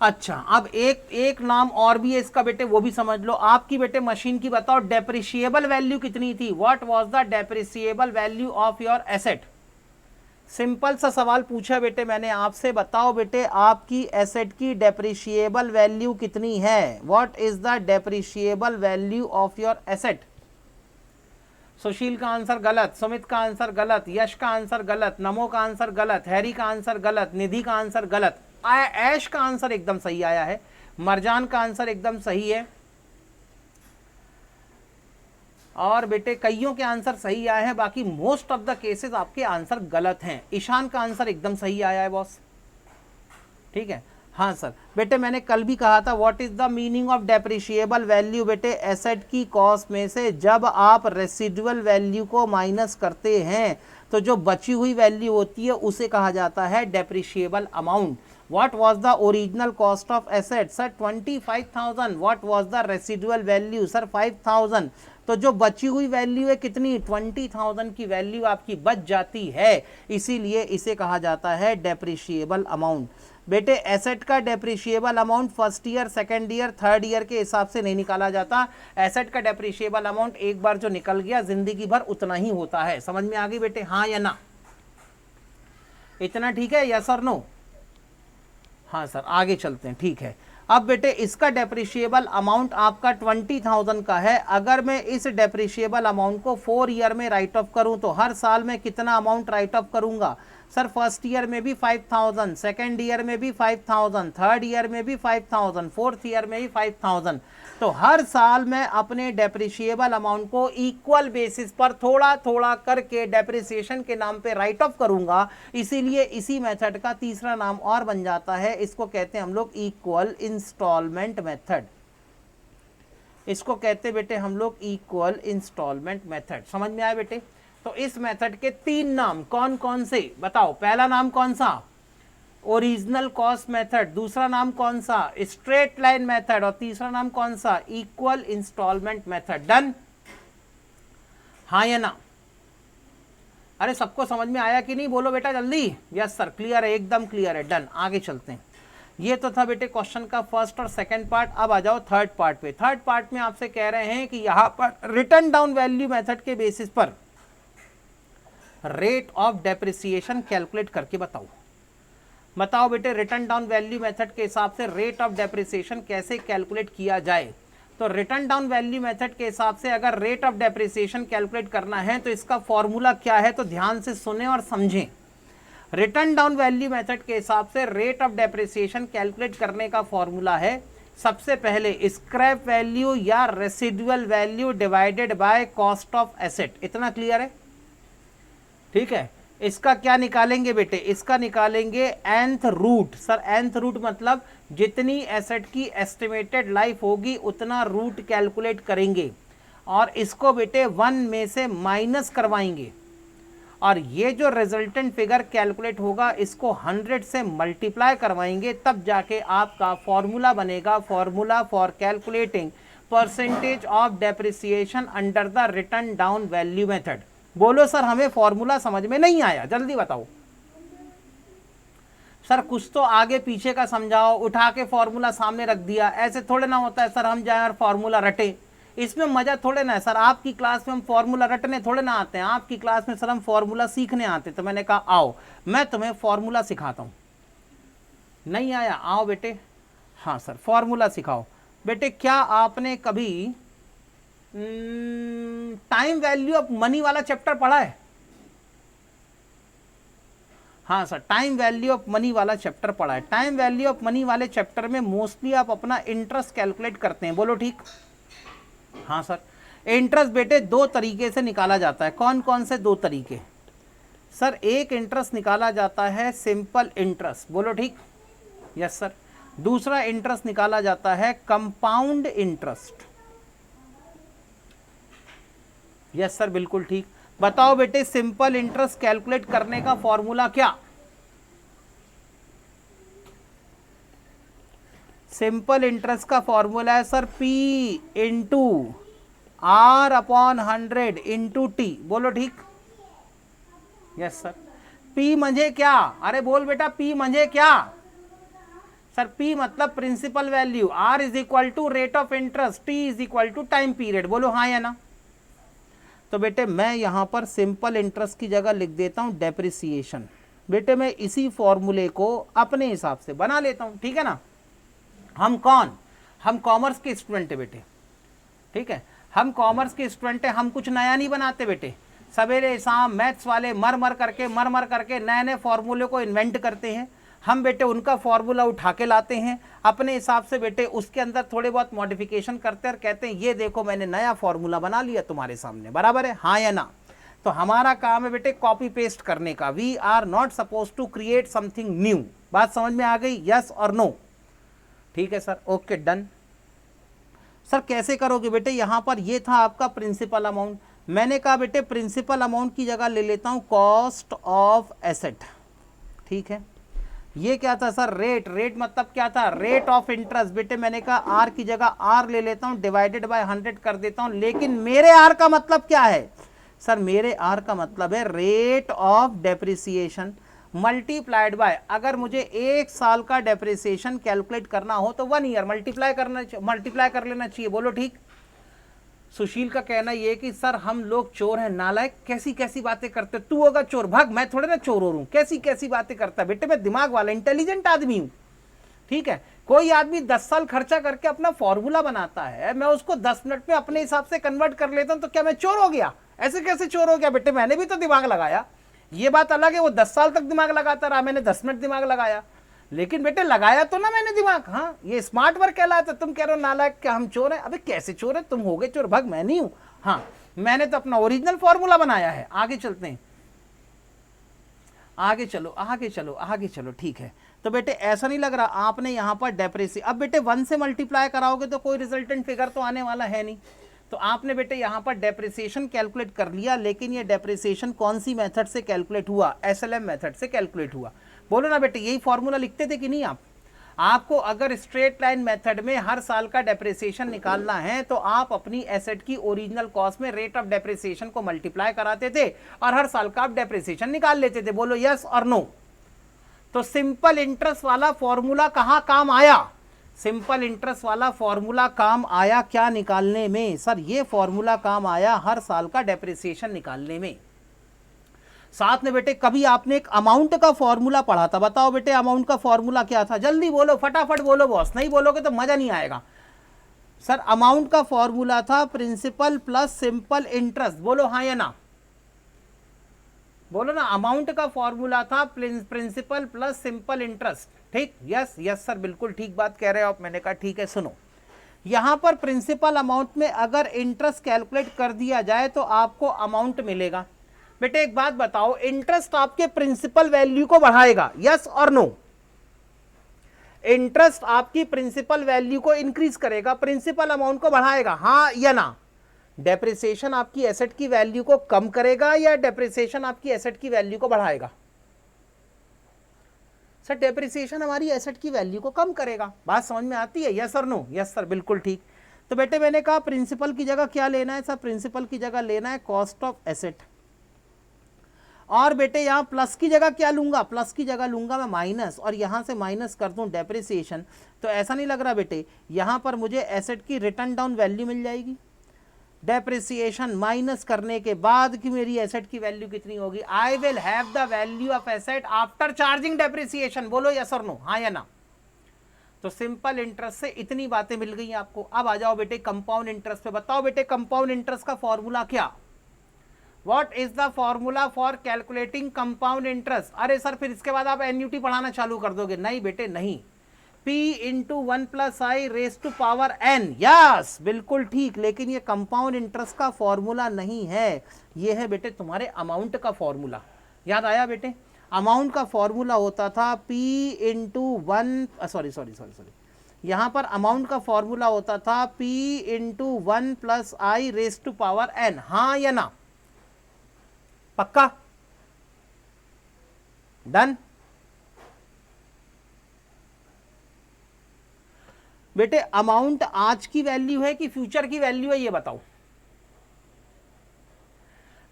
अच्छा, अब एक नाम और भी है इसका बेटे, वो भी समझ लो। आपकी बेटे मशीन की बताओ डेप्रिशिएबल वैल्यू कितनी थी? What was the depreciable value of your asset? Simple सा सवाल पूछा बेटे मैंने आपसे, बताओ बेटे आपकी एसेट की डेप्रिशिएबल वैल्यू कितनी है? What is the depreciable value of your asset? Sushil का आंसर गलत, सुमित का आंसर गलत, यश का आंसर गलत, नमो का आंसर गलत, हैरी का आंसर गलत, निधि का आंसर गलत, ऐश का आंसर एकदम सही आया है, मरजान का आंसर एकदम सही है, और बेटे कईयों के आंसर सही आए हैं, बाकी मोस्ट ऑफ द केसेस आपके आंसर गलत हैं। ईशान का आंसर एकदम सही आया है बॉस, ठीक है। हाँ सर बेटे मैंने कल भी कहा था what is the meaning of depreciable value? बेटे एसेट की कॉस्ट में से जब आप रेसिडुअल वैल्यू को माइनस करते हैं तो जो बची हुई वैल्यू होती है उसे कहा जाता है depreciable amount. What was the original cost of asset? Sir 25,000. What was the residual value? Sir 5,000. तो जो बची हुई वैल्यू है कितनी? 20,000 की वैल्यू आपकी बच जाती है, इसीलिए इसे कहा जाता है डेप्रिशिएबल अमाउंट। बेटे एसेट का depreciable amount first year, second year, third year के हिसाब से नहीं निकाला जाता। एसेट का डेप्रिशिएबल अमाउंट एक बार जो निकल गया जिंदगी भर उतना ही होता है। समझ में आ गई बेटे, हाँ या ना? इतना ठीक है, यस और नो? हाँ सर आगे चलते हैं, ठीक है। अब बेटे इसका डेप्रिशिएबल अमाउंट आपका 20,000 का है। अगर मैं इस डेप्रिशिएबल अमाउंट को 4 ईयर में राइट ऑफ करूं तो हर साल में कितना अमाउंट राइट ऑफ करूंगा? सर फर्स्ट ईयर में भी 5,000, सेकेंड ईयर में भी 5,000, थर्ड ईयर में भी 5,000, फोर्थ ईयर में भी 5,000। तो हर साल मैं अपने डेप्रिशिएबल अमाउंट को इक्वल बेसिस पर थोड़ा थोड़ा करके डेप्रिसिएशन के नाम पे राइट ऑफ करूंगा। इसीलिए इसी मेथड का तीसरा नाम और बन जाता है, इसको कहते हैं हम लोग इक्वल इंस्टॉलमेंट मेथड। इसको कहते बेटे हम लोग इक्वल इंस्टॉलमेंट मेथड। समझ में आया बेटे? तो इस मेथड के 3 नाम कौन कौन से बताओ? पहला नाम कौन सा? Original cost method. दूसरा नाम कौन सा? Straight line method. और तीसरा नाम कौन सा? Equal installment method. डन? हाँ या ना? अरे सबको समझ में आया कि नहीं? बोलो बेटा जल्दी। यस सर क्लियर है, एकदम क्लियर है। डन, आगे चलते हैं। ये तो था बेटे क्वेश्चन का फर्स्ट और सेकंड पार्ट। अब आ जाओ थर्ड पार्ट पे। थर्ड पार्ट में आपसे कह रहे हैं कि यहां पर रिटर्न डाउन वैल्यू मेथड के बेसिस पर रेट ऑफ डेप्रिसिएशन कैलकुलेट करके बताओ। बताओ बेटे रिटर्न डाउन वैल्यू मेथड के हिसाब से रेट ऑफ डेप्रिसिएशन कैसे कैलकुलेट किया जाए? तो रिटर्न डाउन वैल्यू मेथड के हिसाब से अगर रेट ऑफ डेप्रिसिएशन कैलकुलेट करना है तो इसका फॉर्मूला क्या है? तो ध्यान से सुने और समझें। रिटर्न डाउन वैल्यू मेथड के हिसाब से रेट ऑफ डेप्रिसिएशन कैलकुलेट करने का फॉर्मूला है सबसे पहले स्क्रैप वैल्यू या residual value divided by cost of asset. इतना क्लियर है? ठीक है। इसका क्या निकालेंगे बेटे? इसका निकालेंगे nth root. Sir nth root मतलब जितनी एसेट की एस्टिमेटेड लाइफ होगी उतना रूट कैलकुलेट करेंगे और इसको बेटे 1 में से माइनस करवाएंगे और ये जो रिजल्टेंट फिगर कैलकुलेट होगा इसको 100 से मल्टीप्लाई करवाएंगे, तब जाके आपका फॉर्मूला बनेगा। Formula for calculating percentage of depreciation under the written down value method. बोलो सर हमें फॉर्मूला समझ में नहीं आया, जल्दी बताओ। सर कुछ तो आगे पीछे का समझाओ, उठा के फॉर्मूला सामने रख दिया, ऐसे थोड़े ना होता है सर हम जाएं और फॉर्मूला रटे। इसमें मजा थोड़े ना है सर। आपकी क्लास में हम फॉर्मूला रटने थोड़े ना आते हैं, आपकी क्लास में सर हम फॉर्मूला सीखने आते। तो मैंने कहा आओ मैं तुम्हें फॉर्मूला सिखाता हूँ। नहीं आया? आओ बेटे। हाँ सर फॉर्मूला सिखाओ। बेटे क्या आपने कभी टाइम वैल्यू ऑफ मनी वाला चैप्टर पढ़ा है? हाँ sir time value of money वाला चैप्टर पढ़ा है। टाइम वैल्यू ऑफ मनी वाले चैप्टर में मोस्टली आप अपना इंटरेस्ट कैलकुलेट करते हैं। बोलो ठीक? हाँ सर इंटरेस्ट बेटे 2 तरीके से निकाला जाता है। कौन कौन से 2 तरीके? सर एक इंटरेस्ट निकाला जाता है सिंपल इंटरेस्ट। बोलो ठीक? Yes sir. दूसरा इंटरेस्ट निकाला जाता है कंपाउंड इंटरेस्ट। यस सर बिल्कुल ठीक। बताओ बेटे सिंपल इंटरेस्ट कैलकुलेट करने का फॉर्मूला क्या? सिंपल इंटरेस्ट का फॉर्मूला है sir P into R upon 100 into T। बोलो ठीक? Yes sir. P म्हणजे क्या? अरे बोल बेटा P म्हणजे क्या? सर P मतलब principal value, R is equal to rate of interest, T is equal to time period. बोलो हाँ या ना? तो बेटे मैं यहां पर सिंपल इंटरेस्ट की जगह लिख देता हूं डेप्रिसिएशन। बेटे मैं इसी फॉर्मूले को अपने हिसाब से बना लेता हूं, ठीक है ना। हम कॉमर्स के स्टूडेंट है बेटे, ठीक है, हम कॉमर्स के स्टूडेंट है, हम कुछ नया नहीं बनाते बेटे। सवेरे शाम मैथ्स वाले मर मर करके नए नए फॉर्मूले को इन्वेंट करते हैं। हम बेटे उनका फॉर्मूला उठा के लाते हैं अपने हिसाब से बेटे, उसके अंदर थोड़े बहुत मॉडिफिकेशन करते हैं और कहते हैं ये देखो मैंने नया फॉर्मूला बना लिया तुम्हारे सामने, बराबर है, हाँ या ना। तो हमारा काम है बेटे कॉपी पेस्ट करने का। We are not suppose to create something new. बात समझ में आ गई, यस और नो? ठीक है सर, ओके डन। सर कैसे करोगे बेटे? यहां पर ये था आपका प्रिंसिपल अमाउंट, मैंने कहा बेटे प्रिंसिपल अमाउंट की जगह ले लेता हूं कॉस्ट ऑफ एसेट, ठीक है। ये क्या था सर? रेट मतलब क्या था? Rate of interest. बेटे मैंने कहा आर की जगह आर ले लेता हूं, डिवाइडेड बाय 100 कर देता हूं। लेकिन मेरे आर का मतलब क्या है सर? मेरे आर का मतलब है rate of depreciation multiplied by, अगर मुझे 1 साल का डेप्रिसिएशन कैलकुलेट करना हो तो 1 ईयर मल्टीप्लाई कर लेना चाहिए। बोलो ठीक। सुशील का कहना यह कि सर हम लोग चोर हैं, नालायक, कैसी कैसी बातें करते, तू होगा चोर, भाग, मैं थोड़े ना चोर हो रहा हूं, कैसी कैसी बातें करता है। बेटे मैं दिमाग वाला इंटेलिजेंट आदमी हूं, ठीक है। कोई आदमी 10 साल खर्चा करके अपना फॉर्मूला बनाता है, मैं उसको 10 मिनट में अपने हिसाब से कन्वर्ट कर लेता हूं, तो क्या मैं चोर हो गया? ऐसे कैसे चोर हो गया? बेटे मैंने भी तो दिमाग लगाया। ये बात अलग है, वो 10 साल तक दिमाग लगाता रहा, मैंने 10 मिनट दिमाग लगाया, लेकिन बेटे लगाया तो ना मैंने दिमाग। हाँ, ये स्मार्ट वर्क कहलाता। तुम कह रहे हो नालायक क्या हम चोर हैं? अबे कैसे चोर है? तुम हो गए चोर, भाग, मैं नहीं हूं। हाँ, मैंने तो अपना ओरिजिनल फॉर्मूला बनाया है। आगे चलते हैं, आगे चलो, ठीक है। तो बेटे ऐसा नहीं लग रहा आपने यहां पर डेप्रिसिएशन, अब बेटे 1 से मल्टीप्लाई कराओगे तो कोई रिजल्टेंट फिगर तो आने वाला है नहीं। तो आपने बेटे यहां पर डेप्रिसिएशन कैलकुलेट कर लिया, लेकिन ये डेप्रिसिएशन कौन सी मेथड से कैलकुलेट हुआ? एसएलएम मेथड से कैलकुलेट हुआ। बोलो ना बेटे, यही फॉर्मूला लिखते थे कि नहीं आप? आपको अगर स्ट्रेट लाइन मेथड में हर साल का डेप्रिसिएशन निकालना है तो आप अपनी एसेट की ओरिजिनल कॉस्ट में रेट ऑफ डेप्रिसिएशन को मल्टीप्लाई कराते थे और हर साल का आप डेप्रिसिएशन निकाल लेते थे। बोलो यस और नो? तो सिंपल इंटरेस्ट वाला फॉर्मूला कहां काम आया? सिंपल इंटरेस्ट वाला फॉर्मूला काम आया क्या निकालने में? सर ये फॉर्मूला काम आया हर साल का डेप्रिसिएशन निकालने में। साथ में बेटे कभी आपने एक अमाउंट का फॉर्मूला पढ़ा था, बताओ बेटे अमाउंट का फॉर्मूला क्या था? जल्दी बोलो, फटाफट बोलो बॉस, नहीं बोलोगे तो मजा नहीं आएगा। सर अमाउंट का फॉर्मूला था प्रिंसिपल प्लस सिंपल इंटरेस्ट। बोलो हाँ या ना? बोलो ना, अमाउंट का फॉर्मूला था प्रिंसिपल प्लस सिंपल इंटरेस्ट, ठीक? यस यस सर, बिल्कुल ठीक बात कह रहे हो आप। मैंने कहा ठीक है। सुनो, यहां पर प्रिंसिपल अमाउंट में अगर इंटरेस्ट कैलकुलेट कर दिया जाए तो आपको अमाउंट मिलेगा। बेटे एक बात बताओ, इंटरेस्ट आपके प्रिंसिपल वैल्यू को बढ़ाएगा, यस और नो? इंटरेस्ट आपकी प्रिंसिपल वैल्यू को इंक्रीज करेगा, प्रिंसिपल अमाउंट को बढ़ाएगा, हाँ या ना? डेप्रिसिएशन आपकी एसेट की वैल्यू को कम करेगा या डेप्रिसिएशन आपकी एसेट की वैल्यू को बढ़ाएगा? सर डेप्रिसिएशन हमारी एसेट की वैल्यू को कम करेगा। बात समझ में आती है, यस और नो? यस सर, बिल्कुल ठीक। तो बेटे मैंने कहा प्रिंसिपल की जगह क्या लेना है? सर प्रिंसिपल की जगह लेना है कॉस्ट ऑफ एसेट। और बेटे यहां प्लस की जगह क्या लूंगा? प्लस की जगह लूंगा मैं माइनस, और यहां से माइनस कर दूं डेप्रिसिएशन। तो ऐसा नहीं लग रहा बेटे यहां पर मुझे एसेट की रिटर्न डाउन वैल्यू मिल जाएगी? डेप्रिसिएशन माइनस करने के बाद की मेरी एसेट की वैल्यू कितनी होगी? I will have the value of asset after charging depreciation. बोलो यस और नो, हाँ या ना? तो सिंपल इंटरेस्ट से इतनी बातें मिल गई आपको। अब आ जाओ बेटे कंपाउंड इंटरेस्ट पे। बताओ बेटे कंपाउंड इंटरेस्ट का फॉर्मूला क्या? What is the formula for calculating compound interest? अरे सर फिर इसके बाद आप एन्युटी पढ़ाना चालू कर दोगे? नहीं बेटे नहीं। P into 1 plus I raise to power n। Yes बिल्कुल ठीक, लेकिन ये कंपाउंड इंटरेस्ट का फॉर्मूला नहीं है, ये है बेटे तुम्हारे अमाउंट का फॉर्मूला। याद आया बेटे? अमाउंट का फॉर्मूला होता था P इंटू 1, सॉरी यहां पर अमाउंट का फॉर्मूला होता था P into 1 plus I raise to power n। हाँ या ना? पक्का? डन? बेटे अमाउंट आज की वैल्यू है कि फ्यूचर की वैल्यू है, ये बताओ।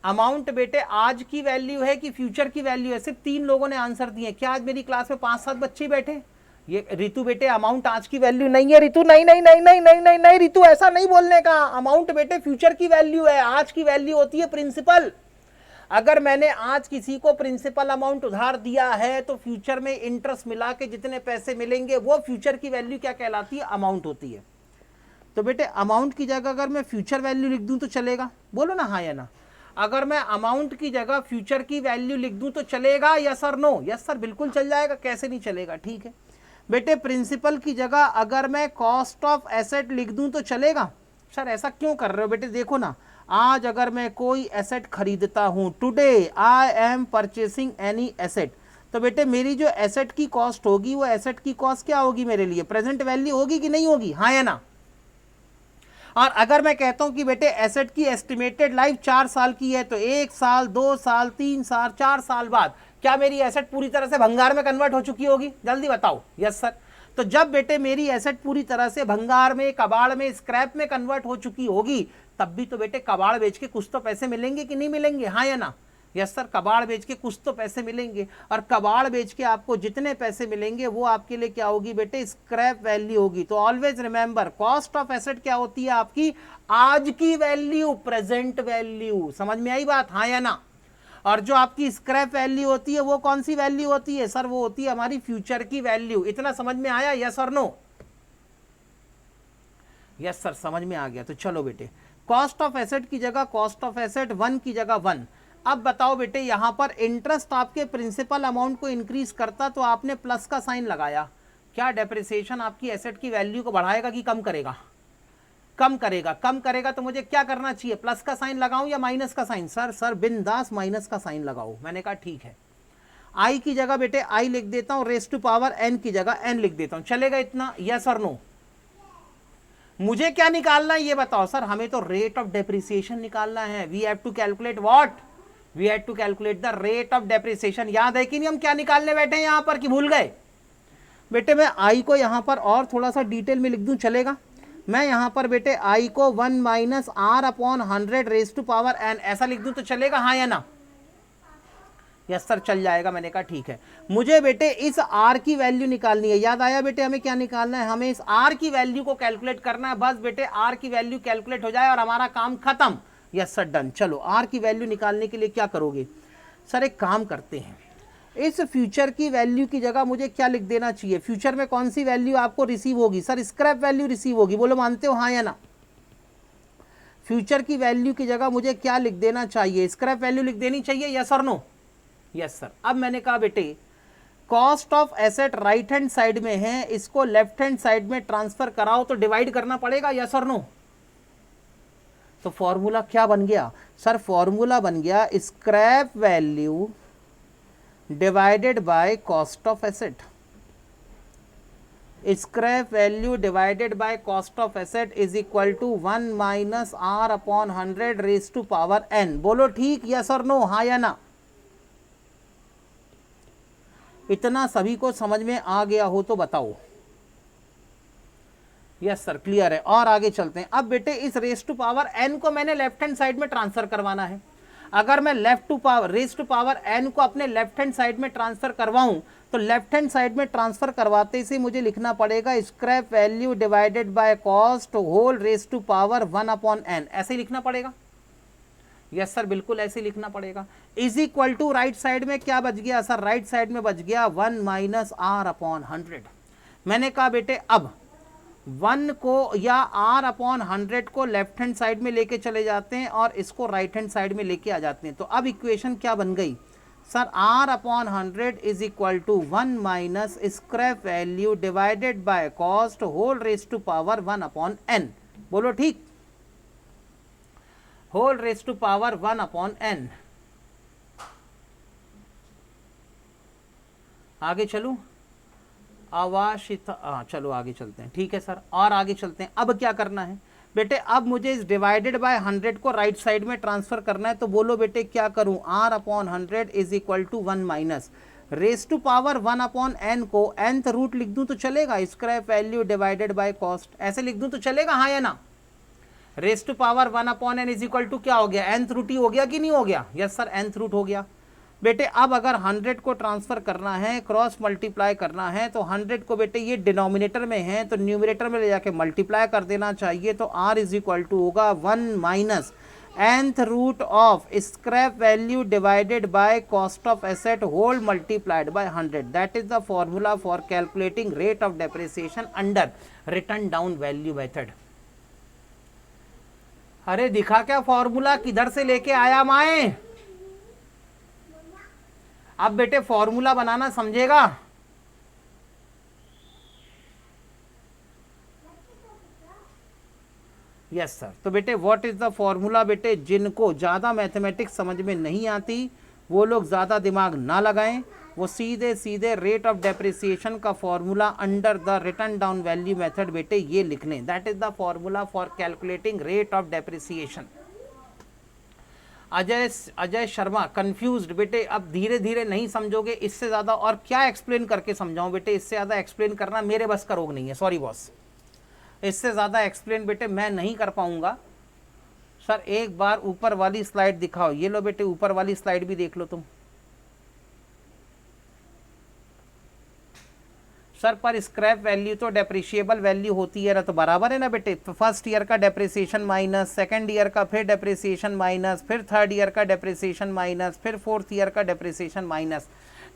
अमाउंट बेटे आज की वैल्यू है कि फ्यूचर की वैल्यू है? सिर्फ 3 लोगों ने आंसर दिए। क्या आज मेरी क्लास में 5-7 बच्चे बैठे? ये रितु बेटे अमाउंट आज की वैल्यू नहीं है। रितु नहीं रितु, ऐसा नहीं बोलने का। अमाउंट बेटे फ्यूचर की वैल्यू है, आज की वैल्यू होती है प्रिंसिपल। अगर मैंने आज किसी को प्रिंसिपल अमाउंट उधार दिया है तो फ्यूचर में इंटरेस्ट मिला के जितने पैसे मिलेंगे वो फ्यूचर की वैल्यू क्या कहलाती है, अमाउंट होती है। तो बेटे अमाउंट की जगह अगर मैं फ्यूचर वैल्यू लिख दूं तो चलेगा, बोलो ना हाँ या ना। अगर मैं अमाउंट की जगह फ्यूचर की वैल्यू लिख दूं तो चलेगा, यस और नो? यस सर बिल्कुल चल जाएगा, कैसे नहीं चलेगा, ठीक है। बेटे प्रिंसिपल की जगह अगर मैं कॉस्ट ऑफ एसेट लिख दूं तो चलेगा? सर ऐसा क्यों कर रहे हो बेटे, देखो ना, आज अगर मैं कोई एसेट खरीदता हूं, today I am purchasing any asset, तो बेटे मेरी जो एसेट की कॉस्ट होगी वो एसेट की कॉस्ट क्या होगी मेरे लिए, प्रेजेंट वैल्यू होगी कि नहीं होगी, हाँ या ना। और अगर मैं कहता हूं कि बेटे एसेट की एस्टिमेटेड लाइफ 4 साल की है, तो 1 साल 2 साल 3 साल 4 साल बाद क्या मेरी एसेट पूरी तरह से भंगार में कन्वर्ट हो चुकी होगी, जल्दी बताओ। Yes sir. तो जब बेटे मेरी एसेट पूरी तरह से भंगार में, कबाड़ में, स्क्रैप में कन्वर्ट हो चुकी होगी, तब भी तो बेटे कबाड़ बेच के कुछ तो पैसे मिलेंगे कि नहीं मिलेंगे, हाँ या ना। यस सर, कबाड़ बेच के कुछ तो पैसे मिलेंगे, और कबाड़ बेच के आपको जितने पैसे मिलेंगे वो आपके लिए क्या होगी बेटे, स्क्रैप वैल्यू होगी। तो always remember, cost of asset क्या होती है आपकी, आज की वैल्यू, प्रेजेंट वैल्यू। समझ में आई बात, हाँ या ना। और जो आपकी स्क्रैप वैल्यू होती है वो कौन सी वैल्यू होती है सर, वो होती है हमारी फ्यूचर की वैल्यू। इतना समझ में आया, यस और नो? यस सर समझ में आ गया। तो चलो बेटे, कॉस्ट ऑफ एसेट की जगह कॉस्ट ऑफ एसेट, 1 की जगह 1। अब बताओ बेटे, यहां पर इंटरेस्ट आपके प्रिंसिपल अमाउंट को इंक्रीज करता तो आपने प्लस का साइन लगाया, क्या डेप्रिसिएशन आपकी एसेट की वैल्यू को बढ़ाएगा कि कम करेगा? कम करेगा। कम करेगा तो मुझे क्या करना चाहिए, प्लस का साइन लगाऊं या माइनस का साइन? सर बिंदास माइनस का साइन लगाओ। मैंने कहा ठीक है। आई की जगह बेटे आई लिख देता हूं, रेस टू पावर एन की जगह एन लिख देता हूं, चलेगा इतना, यस और नो? मुझे क्या निकालना है ये बताओ सर, हमें तो रेट ऑफ डेप्रिसिएशन निकालना है। We have to calculate what, we have to calculate the rate of depreciation. याद है कि नहीं हम क्या निकालने बैठे हैं यहां पर, कि भूल गए? बेटे मैं आई को यहां पर और थोड़ा सा डिटेल में लिख दूं, चलेगा? मैं यहां पर बेटे आई को 1 minus R upon 100 raise to power N ऐसा लिख दूं तो चलेगा, हाँ या ना? यस सर चल जाएगा। मैंने कहा ठीक है। मुझे बेटे इस आर की वैल्यू निकालनी है। याद आया बेटे हमें क्या निकालना है, हमें इस आर की वैल्यू को कैलकुलेट करना है। बस बेटे आर की वैल्यू कैलकुलेट हो जाए और हमारा काम खत्म। Yes sir done. चलो आर की वैल्यू निकालने के लिए क्या करोगे सर, एक काम करते हैं, इस फ्यूचर की वैल्यू की जगह मुझे क्या लिख देना चाहिए, फ्यूचर में कौन सी वैल्यू आपको रिसीव होगी? सर स्क्रैप वैल्यू रिसीव होगी, बोलो मानते हो हाँ या ना? फ्यूचर की वैल्यू की जगह मुझे क्या लिख देना चाहिए, स्क्रैप वैल्यू लिख देनी चाहिए, यस और नो? Yes sir. अब मैंने कहा बेटे cost of asset right hand side में है, इसको लेफ्ट हैंड साइड में ट्रांसफर कराओ तो डिवाइड करना पड़ेगा, यस और नो? तो फॉर्मूला क्या बन गया सर, फॉर्मूला बन गया scrap value divided by cost of asset. Scrap value divided by cost of asset is equal to 1 minus R upon 100 raise to power N. बोलो ठीक, यस और नो, हाँ या ना? इतना सभी को समझ में आ गया हो तो बताओ। यस सर क्लियर है। और आगे चलते हैं। अब बेटे इस रेस टू पावर एन को मैंने लेफ्ट हैंड साइड में ट्रांसफर करवाना है। अगर मैं रेस टू पावर एन को अपने लेफ्ट हैंड साइड में ट्रांसफर करवाऊं तो लेफ्ट हैंड साइड में ट्रांसफर करवाते से मुझे लिखना पड़ेगा scrap value divided by cost whole raise to power 1 upon N, ऐसे ही लिखना पड़ेगा। यस सर बिल्कुल ऐसे ही लिखना पड़ेगा। Is equal to right side में क्या बच गया सर, राइट साइड में बच गया 1 माइनस आर अपॉन 100। मैंने कहा बेटे अब 1 को या आर अपॉन 100 को लेफ्ट हैंड साइड में लेके चले जाते हैं और इसको राइट हैंड साइड में लेके आ जाते हैं। तो अब इक्वेशन क्या बन गई sir, R upon 100 is equal to 1 minus scrap value divided by cost whole raise to power 1 upon N. बोलो ठीक, whole raise to power 1 upon N. आगे चलूं, आवाशिता, चलो आगे चलते हैं, ठीक है सर। और आगे चलते हैं। अब क्या करना है बेटे, अब मुझे इस डिवाइडेड बाय 100 को राइट साइड में ट्रांसफर करना है। तो बोलो बेटे क्या करूं, R upon 100 is equal to 1 minus raise to power 1 upon N को nth रूट लिख दूं तो चलेगा, scrap value divided by cost ऐसे लिख दूं तो चलेगा, हाँ या ना? Raise to power 1 upon N is equal to क्या हो गया, nth रूट ही हो गया कि नहीं हो गया? यस सर nth रूट हो गया। बेटे अब अगर 100 को ट्रांसफर करना है, क्रॉस मल्टीप्लाई करना है, तो 100 को बेटे ये डिनोमिनेटर में है तो न्यूमरेटर में ले जाके मल्टीप्लाई कर देना चाहिए। तो r इज इक्वल टू होगा 1 minus nth root of scrap value divided by cost of asset whole multiplied by 100, that is the formula for calculating rate of depreciation under written down value method. अरे दिखा क्या formula, किधर से लेके आया माए? अब बेटे फॉर्मूला बनाना समझेगा। Yes sir. तो बेटे व्हाट इज द फॉर्मूला? बेटे जिनको ज़्यादा मैथमेटिक्स समझ में नहीं आती वो लोग ज़्यादा दिमाग ना लगाएं, वो सीधे सीधे रेट ऑफ डेप्रिसिएशन का formula under the written down value method बेटे ये लिख लें। That is the formula for calculating rate of depreciation. Ajay Sharma confused बेटे, अब धीरे धीरे नहीं समझोगे, इससे ज़्यादा और क्या एक्सप्लेन करके समझाऊं बेटे? इससे ज़्यादा एक्सप्लेन करना मेरे बस का रोग नहीं है, सॉरी बॉस। इससे ज़्यादा एक्सप्लेन बेटे मैं नहीं कर पाऊंगा। सर एक बार ऊपर वाली स्लाइड दिखाओ। ये लो बेटे ऊपर वाली स्लाइड भी देख लो तुम। सर पर स्क्रैप वैल्यू तो डेप्रिशिएबल वैल्यू होती है ना, तो बराबर है ना बेटे। फर्स्ट ईयर का डेप्रिसिएशन माइनस, सेकंड ईयर का फिर डेप्रिसिएशन माइनस, फिर थर्ड ईयर का डेप्रिसिएशन माइनस, फिर फोर्थ ईयर का डेप्रिसिएशन माइनस।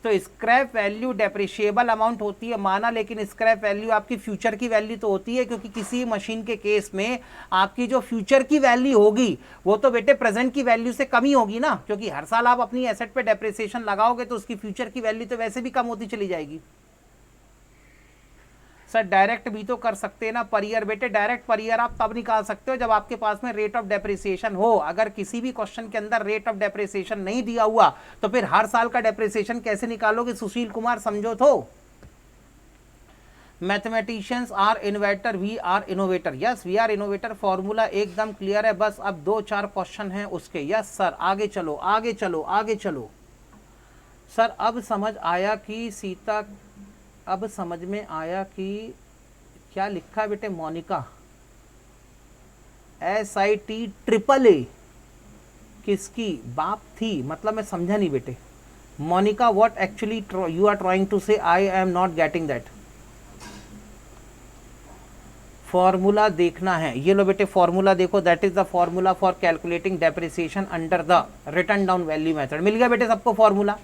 तो स्क्रैप वैल्यू डेप्रिशिएबल अमाउंट होती है माना, लेकिन स्क्रैप वैल्यू आपकी फ्यूचर की वैल्यू तो होती है, क्योंकि किसी मशीन के केस में आपकी जो फ्यूचर की वैल्यू होगी वो तो बेटे प्रेजेंट की वैल्यू से कम ही होगी ना, क्योंकि हर साल आप अपनी एसेट पे डेप्रिसिएशन लगाओगे तो उसकी फ्यूचर की वैल्यू तो वैसे भी कम होती चली जाएगी। सर डायरेक्ट भी तो कर सकते हैं ना पर ईयर। बेटे डायरेक्ट पर ईयर आप तब निकाल सकते हो जब आपके पास में रेट ऑफ डेप्रिसिएशन हो। अगर किसी भी क्वेश्चन के अंदर रेट ऑफ डेप्रिसिएशन नहीं दिया हुआ तो फिर हर साल का डेप्रिसिएशन कैसे निकालोगे? सुशील कुमार समझो तो। Mathematicians are inventor, we are innovator. Yes we are innovator, formula एकदम क्लियर है, बस अब 2-4 क्वेश्चन हैं उसके। यस सर आगे चलो आगे चलो आगे चलो। सर अब समझ आया कि सीता, अब समझ में आया कि क्या लिखा है बेटे मोनिका, SIT AAA किसकी बाप थी? मतलब मैं समझा नहीं बेटे। Monika what actually you are trying to say? I am not getting that. Formula देखना है, ये लो बेटे फॉर्मूला देखो। That is the formula for calculating depreciation under the written down value method. मिल गया बेटे सबको फॉर्मूला?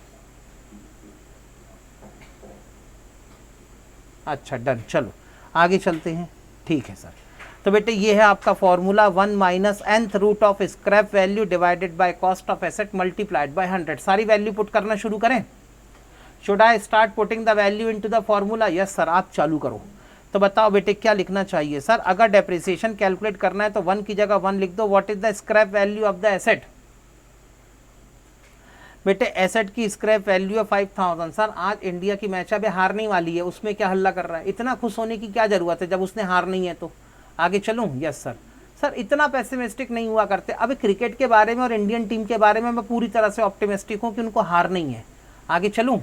अच्छा डन, चलो आगे चलते हैं। ठीक है सर। तो बेटे ये है आपका formula 1 minus nth root of scrap value divided by cost of asset multiplied by 100। सारी वैल्यू पुट करना शुरू करें? Should I start putting the value into the formula? Yes sir आप चालू करो। तो बताओ बेटे क्या लिखना चाहिए? सर अगर डेप्रिसिएशन कैलकुलेट करना है तो 1 की जगह 1 लिख दो। What is the scrap value of the asset? बेटे एसेट की स्क्रैप वैल्यू है 5000। सर आज इंडिया की मैच अभी हारने वाली है, उसमें क्या हल्ला कर रहा है? इतना खुश होने की क्या जरूरत है जब उसने हार नहीं है तो। आगे चलूं? Yes sir. सर इतना पेसिमिस्टिक नहीं हुआ करते। अभी क्रिकेट के बारे में और इंडियन टीम के बारे में मैं पूरी तरह से ऑप्टिमिस्टिक हूं कि उनको हार नहीं है। आगे चलूं?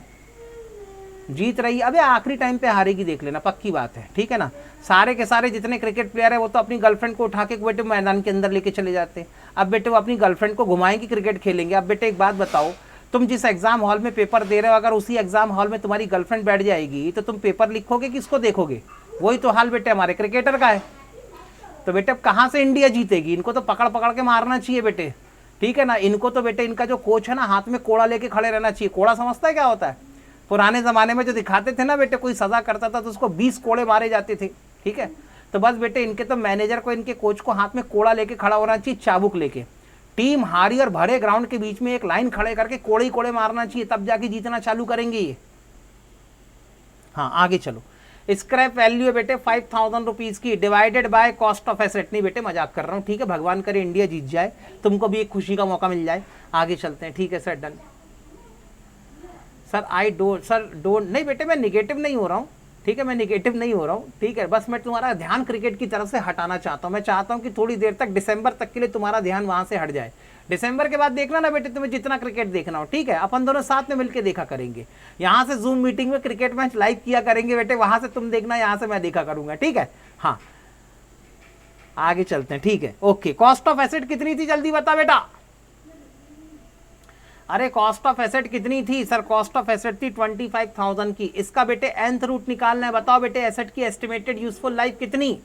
जीत रही है, अबे आखिरी टाइम पे हारेगी देख लेना, पक्की बात है, ठीक है ना। सारे के सारे जितने क्रिकेट प्लेयर है वो तो अपनी गर्लफ्रेंड को उठा के बेटे मैदान के अंदर लेके चले जाते हैं। अब बेटे वो अपनी गर्लफ्रेंड को घुमाएंगे, क्रिकेट खेलेंगे। अब बेटे एक बात बताओ, तुम जिस एग्जाम हॉल में पेपर दे रहे हो अगर उसी एग्जाम हॉल में तुम्हारी गर्लफ्रेंड बैठ जाएगी तो तुम पेपर लिखोगे किसको देखोगे? वही तो हाल बेटे हमारे क्रिकेटर का है। तो बेटे अब कहाँ से इंडिया जीतेगी? इनको तो पकड़ पकड़ के मारना चाहिए बेटे, ठीक है ना। इनको तो बेटे इनका जो कोच है ना हाथ में कोड़ा लेके खड़े रहना चाहिए। कोड़ा समझता है क्या होता है? पुराने ज़माने में जो दिखाते थे ना बेटे, कोई सज़ा करता था तो उसको 20 कोड़े मारे जाते थे, ठीक है। तो बस बेटे इनके तो मैनेजर को, इनके कोच को हाथ में कोड़ा लेके खड़ा होना चाहिए, चाबुक लेके। टीम हारी और भरे ग्राउंड के बीच में एक लाइन खड़े करके कोड़े ही कोड़े मारना चाहिए, तब जाके जीतना चालू करेंगे ये। हाँ आगे चलो। स्क्रैप वैल्यू है बेटे 5000 रुपीज़ की divided by cost of asset. नहीं बेटे मजाक कर रहा हूँ, ठीक है। भगवान करे इंडिया जीत जाए, तुमको भी एक खुशी का मौका मिल जाए। आगे चलते हैं, ठीक है सर डन। सर डोंट नहीं बेटे मैं निगेटिव नहीं हो रहा हूँ, ठीक है। मैं निगेटिव नहीं हो रहा हूँ, ठीक है। बस मैं तुम्हारा ध्यान क्रिकेट की तरफ से हटाना चाहता हूँ। मैं चाहता हूँ कि थोड़ी देर तक दिसंबर तक के लिए तुम्हारा ध्यान वहाँ से हट जाए। दिसंबर के बाद देखना ना बेटे तुम्हें जितना क्रिकेट देखना हो, ठीक है। अपन दोनों साथ में मिलकर देखा करेंगे। यहाँ से जूम मीटिंग में क्रिकेट मैच लाइव किया करेंगे बेटे, वहाँ से तुम देखना, यहाँ से मैं देखा करूँगा, ठीक है। हाँ आगे चलते हैं, ठीक है ओके। कॉस्ट ऑफ एसेट कितनी थी जल्दी बता बेटा? अरे कॉस्ट ऑफ एसेट कितनी थी सर? कॉस्ट ऑफ एसेट थी 25000 की। इसका बेटे nth रूट निकालना है। बताओ बेटे एसेट की एस्टिमेटेड यूजफुल लाइफ कितनी?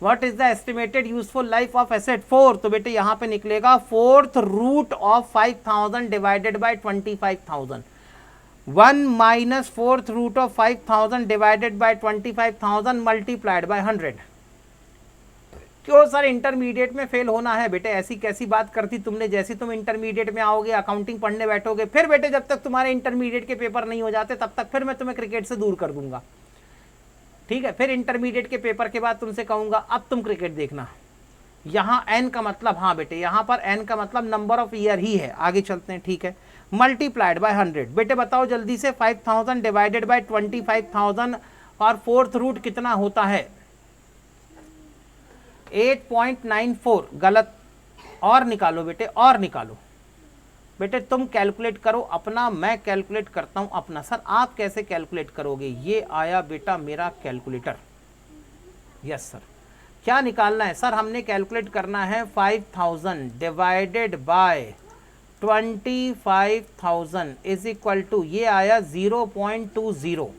What is the estimated useful life of asset 4, तो बेटे यहाँ पे निकलेगा fourth root of 5000 divided by 25,000, 1 minus fourth root of 5000 divided by 25,000 multiplied by 100। क्यों सर इंटरमीडिएट में फेल होना है बेटे? ऐसी कैसी बात करती तुमने, जैसी तुम इंटरमीडिएट में आओगे अकाउंटिंग पढ़ने बैठोगे, फिर बेटे जब तक तुम्हारे इंटरमीडिएट के पेपर नहीं हो जाते तब तक फिर मैं तुम्हें क्रिकेट से दूर कर दूंगा, ठीक है? फिर इंटरमीडिएट के पेपर के बाद तुमसे कहूंगा अब तुम क्रिकेट देखना। यहाँ एन का मतलब, हाँ बेटे यहाँ पर एन का मतलब नंबर ऑफ ईयर ही है। आगे चलते हैं, ठीक है? Multiplied by 100। बेटे बताओ जल्दी से 5000 डिवाइडेड बाय 25,000 और फोर्थ रूट कितना होता है? 8.94। गलत, और निकालो बेटे, और निकालो बेटे। तुम कैलकुलेट करो अपना, मैं कैलकुलेट करता हूं अपना। सर आप कैसे कैलकुलेट करोगे? ये आया बेटा मेरा कैलकुलेटर। यस सर, क्या निकालना है सर? हमने कैलकुलेट करना है 5000 divided by 25,000 is equal to, ये आया 0.20।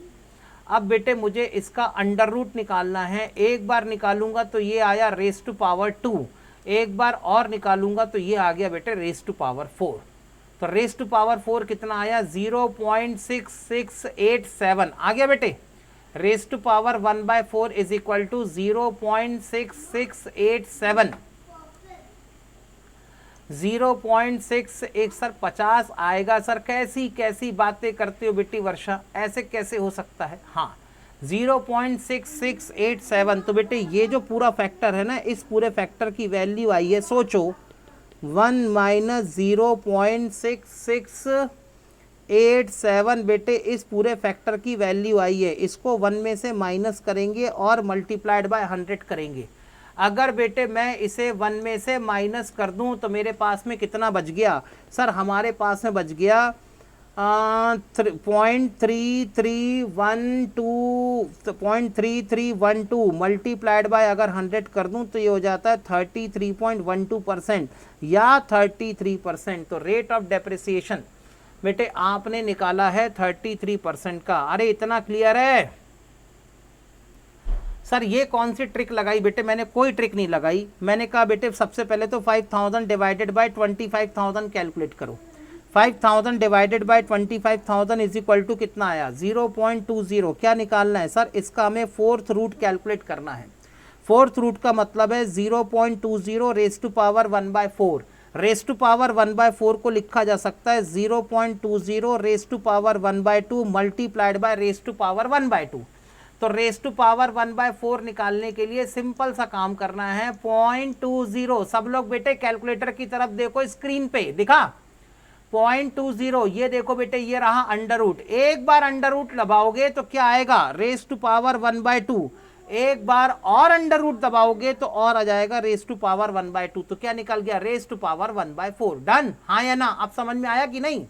अब बेटे मुझे इसका अंडर रूट निकालना है। एक बार निकालूंगा तो ये आया रेस टू पावर 2, एक बार और निकालूंगा तो ये आ गया बेटे रेस टू पावर 4। तो रेस टू पावर 4 कितना आया? 0.6687 आ गया बेटे। Raise to power 1/4 is equal to 0.6687। 0.6 sir 50 आएगा सर। कैसी कैसी बातें करते हो बेटी वर्षा, ऐसे कैसे हो सकता है? हाँ 0.6687। तो बेटे ये जो पूरा फैक्टर है ना, इस पूरे फैक्टर की वैल्यू आई है, सोचो 1 माइनस 0.6687 बेटे इस पूरे फैक्टर की वैल्यू आई है। इसको 1 में से माइनस करेंगे और मल्टीप्लाइड बाय 100 करेंगे। अगर बेटे मैं इसे 1 में से माइनस कर दूं तो मेरे पास में कितना बच गया? सर हमारे पास में बच गया 0.3312 मल्टीप्लाइड बाय अगर 100 कर दूं तो ये हो जाता है 33.12% या 33%। तो रेट ऑफ डेप्रिसिएशन बेटे आपने निकाला है 33% का। अरे इतना क्लियर है? सर ये कौन सी ट्रिक लगाई बेटे? मैंने कोई ट्रिक नहीं लगाई। मैंने कहा बेटे सबसे पहले तो 5000 डिवाइडेड बाय 25,000 कैलकुलेट करो। 5000 divided by 25,000 is equal to कितना आया? 0.20। क्या निकालना है सर? इसका हमें फोर्थ रूट कैलकुलेट करना है। फोर्थ रूट का मतलब है 0.20 raise to power 1/4। Raise to power 1/4 को लिखा जा सकता है 0.20 raise to power 1/2 multiplied by raise to power 1/2। तो रेस टू पावर 1/4 निकालने के लिए सिंपल सा काम करना है 0.20। सब लोग बेटे कैलकुलेटर की तरफ देखो, स्क्रीन पे दिखा 0.20। ये देखो बेटे ये रहा अंडर रूट। एक बार अंडर रूट दबाओगे तो क्या आएगा? Raise to power 1/2। एक बार और अंडर रूट दबाओगे तो और आ जाएगा रेस टू पावर 1/2। तो क्या निकल गया? Race to power 1/4। डन, हाँ या ना? अब समझ में आया कि नहीं?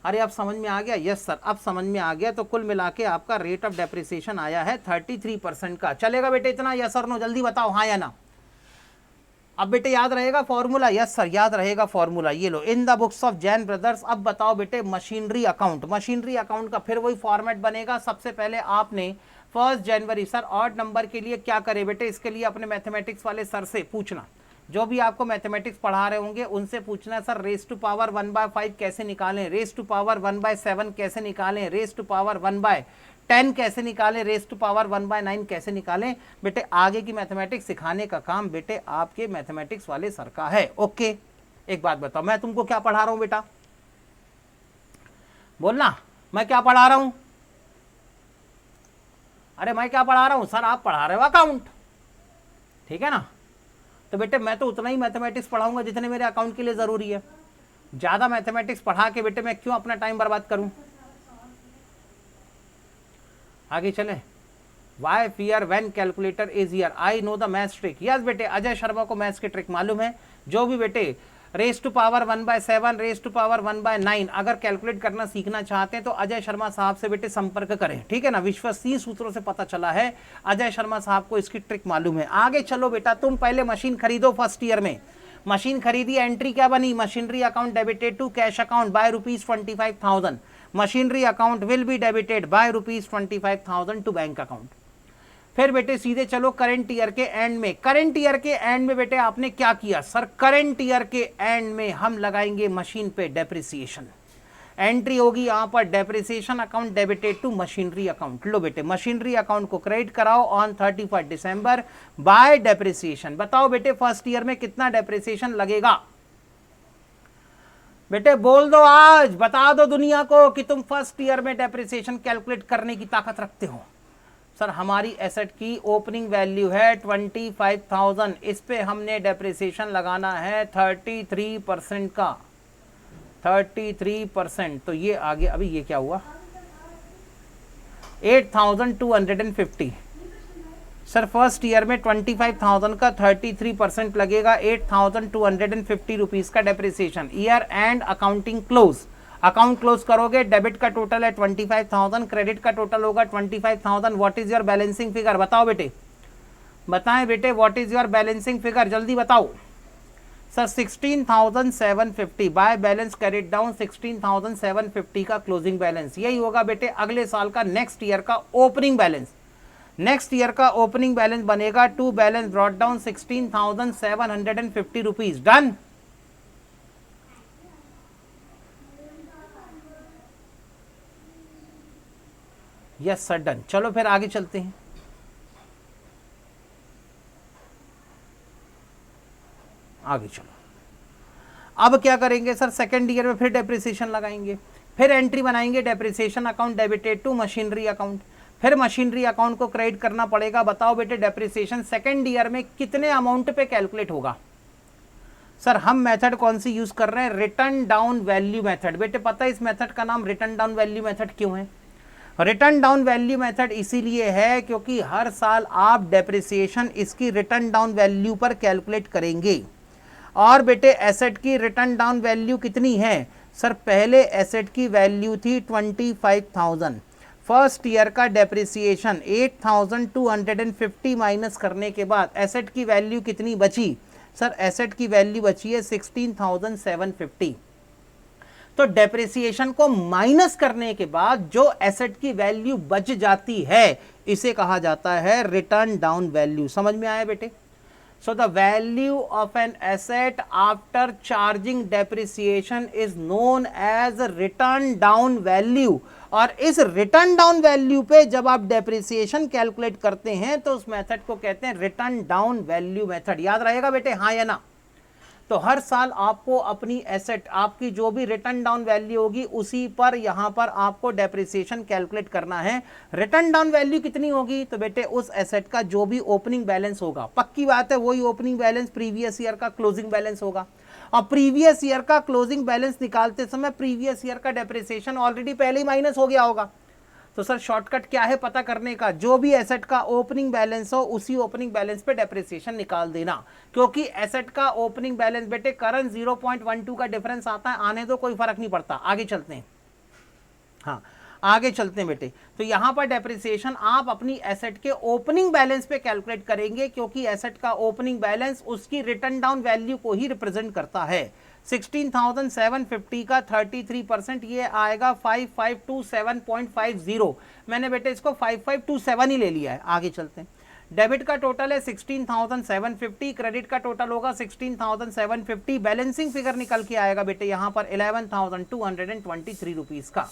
अरे अब समझ में आ गया? यस सर अब समझ में आ गया। तो कुल मिला के आपका रेट ऑफ डेप्रिसिएशन आया है 33% का। चलेगा बेटे इतना? यस और नो? जल्दी बताओ हाँ या ना। अब बेटे याद रहेगा फॉर्मूला? यस सर याद रहेगा फॉर्मूला। ये लो in the books of Jain brothers. अब बताओ बेटे मशीनरी अकाउंट। मशीनरी अकाउंट का फिर वही फॉर्मेट बनेगा। सबसे पहले आपने 1 जनवरी सर ऑड नंबर के लिए क्या करे बेटे? इसके लिए अपने मैथमेटिक्स वाले सर से पूछना, जो भी आपको मैथमेटिक्स पढ़ा रहे होंगे उनसे पूछना सर रेस टू पावर 1/5 कैसे निकालें, रेस टू पावर 1/7 कैसे निकालें, रेस टू पावर 1/10 कैसे निकालें, रेस टू पावर 1/9 कैसे निकालें। बेटे आगे की मैथमेटिक्स सिखाने का काम बेटे आपके मैथमेटिक्स वाले सर का है। ओके एक बात बताओ, मैं तुमको क्या पढ़ा रहा हूं बेटा? बोलना मैं क्या पढ़ा रहा हूं? अरे मैं क्या पढ़ा रहा हूं? सर आप पढ़ा रहे हो अकाउंट, ठीक है ना? तो बेटे मैं तो उतना ही मैथमेटिक्स पढ़ाऊंगा जितने मेरे अकाउंट के लिए जरूरी है। ज्यादा मैथमेटिक्स पढ़ा के बेटे मैं क्यों अपना टाइम बर्बाद करूं? आगे चले। Why fear when calculator is here, I know the maths trick. Yes बेटे अजय शर्मा को मैथ्स की ट्रिक मालूम है। जो भी बेटे raise to power 1/7 raise to power 1/9 अगर कैलकुलेट करना सीखना चाहते हैं तो अजय शर्मा साहब से बेटे संपर्क करें, ठीक है ना? विश्वसनीय सूत्रों से पता चला है अजय शर्मा साहब को इसकी ट्रिक मालूम है। आगे चलो बेटा, तुम पहले मशीन खरीदो। फर्स्ट ईयर में मशीन खरीदी, एंट्री क्या बनी? Machinery account debited to cash account by ₹25,000। Machinery account will be debited by ₹25,000 to bank account. फिर बेटे सीधे चलो करंट ईयर के एंड में। करंट ईयर के एंड में बेटे आपने क्या किया सर, करंट ईयर के एंड में हम लगाएंगे मशीन पे डेप्रिसिएशन। एंट्री होगी यहां पर depreciation account debited to machinery account. लो बेटे मशीनरी अकाउंट को क्रेडिट कराओ ऑन 31 दिसंबर बाय डेप्रिसिएशन। बताओ बेटे फर्स्ट ईयर में कितना डेप्रिसिएशन लगेगा, बेटे बोल दो, आज बता दो दुनिया को कि तुम फर्स्ट ईयर में डेप्रिसिएशन कैलकुलेट करने की ताकत रखते हो। सर हमारी एसेट की ओपनिंग वैल्यू है 25,000, इस पे हमने डेप्रिसिएशन लगाना है 33% का, 33%। तो ये आगे अभी ये क्या हुआ 8,250। सर फर्स्ट ईयर में 25,000 का 33% लगेगा, 8,250 रुपीज का depreciation. Year and accounting close, account close करोगे, डेबिट का टोटल है 25,000, क्रेडिट का टोटल होगा 25,000। What is your balancing figure, बताओ बेटे, बताएं बेटे what is your balancing figure, जल्दी बताओ। Sir 16,750 by balance carried down 16,750 का क्लोजिंग बैलेंस, यही होगा बेटे अगले साल का नेक्स्ट ईयर का ओपनिंग बैलेंस। नेक्स्ट ईयर का ओपनिंग बैलेंस बनेगा to balance brought down 16,750 rupees. Done. Yes sir done. चलो फिर आगे चलते हैं। आगे चलो, अब क्या करेंगे सर, सेकेंड ईयर में फिर डेप्रिसिएशन लगाएंगे, फिर एंट्री बनाएंगे depreciation account debited to machinery account, फिर मशीनरी अकाउंट को क्रेडिट करना पड़ेगा। बताओ बेटे डेप्रिसिएशन सेकेंड ईयर में कितने अमाउंट पे कैलकुलेट होगा। सर हम मेथड कौन सी यूज कर रहे हैं, रिटर्न डाउन वैल्यू मेथड। बेटे पता है इस मेथड का नाम रिटर्न डाउन वैल्यू मेथड क्यों है? रिटर्न डाउन वैल्यू मेथड इसीलिए है क्योंकि हर साल आप डेप्रिसिएशन इसकी रिटर्न डाउन वैल्यू पर कैलकुलेट करेंगे। और बेटे एसेट की रिटर्न डाउन वैल्यू कितनी है सर, पहले एसेट की वैल्यू थी 25,000, फर्स्ट ईयर का डेप्रिसिएशन 8,250 माइनस करने के बाद एसेट की वैल्यू कितनी बची सर, एसेट की वैल्यू बची है 16,750। तो डेप्रिसिएशन को माइनस करने के बाद जो एसेट की वैल्यू बच जाती है इसे कहा जाता है रिटर्न डाउन वैल्यू। समझ में आया बेटे? So the value of an asset after charging depreciation is known as written down value. और इस रिटर्न डाउन वैल्यू पे जब आप डेप्रिसिएशन कैलकुलेट करते हैं तो उस मेथड को कहते हैं रिटर्न डाउन वैल्यू मेथड। याद रहेगा बेटे, हाँ या ना? तो हर साल आपको अपनी एसेट, आपकी जो भी रिटर्न डाउन वैल्यू होगी उसी पर यहां पर आपको डेप्रिसिएशन कैलकुलेट करना है। रिटर्न डाउन वैल्यू कितनी होगी तो बेटे उस एसेट का जो भी ओपनिंग बैलेंस होगा, पक्की बात है वही ओपनिंग बैलेंस प्रीवियस ईयर का क्लोजिंग बैलेंस होगा। और प्रीवियस ईयर का क्लोजिंग बैलेंस निकालते समय प्रीवियस ईयर का डेप्रिसिएशन ऑलरेडी पहले ही माइनस हो गया होगा। तो सर शॉर्टकट क्या है पता करने का, जो भी एसेट का ओपनिंग बैलेंस हो उसी ओपनिंग बैलेंस पे डेप्रिसिएशन निकाल देना। क्योंकि एसेट का ओपनिंग बैलेंस बेटे करंट 0.12 का डिफरेंस आता है, आने दो कोई फर्क नहीं पड़ता। आगे चलते हैं, हाँ आगे चलते हैं बेटे। तो यहां पर डेप्रिसिएशन आप अपनी एसेट के ओपनिंग बैलेंस पे कैलकुलेट करेंगे क्योंकि एसेट का ओपनिंग बैलेंस उसकी रिटर्न डाउन वैल्यू को ही रिप्रेजेंट करता है। 16,750 का 33% ये आएगा 5527.50। मैंने बेटे इसको 5527 ही ले लिया है। आगे चलते हैं। डेबिट का टोटल है 16,750, क्रेडिट का टोटल होगा 16,750। बैलेंसिंग फिगर निकल के आएगा बेटे यहाँ पर 11,223 रुपीज का।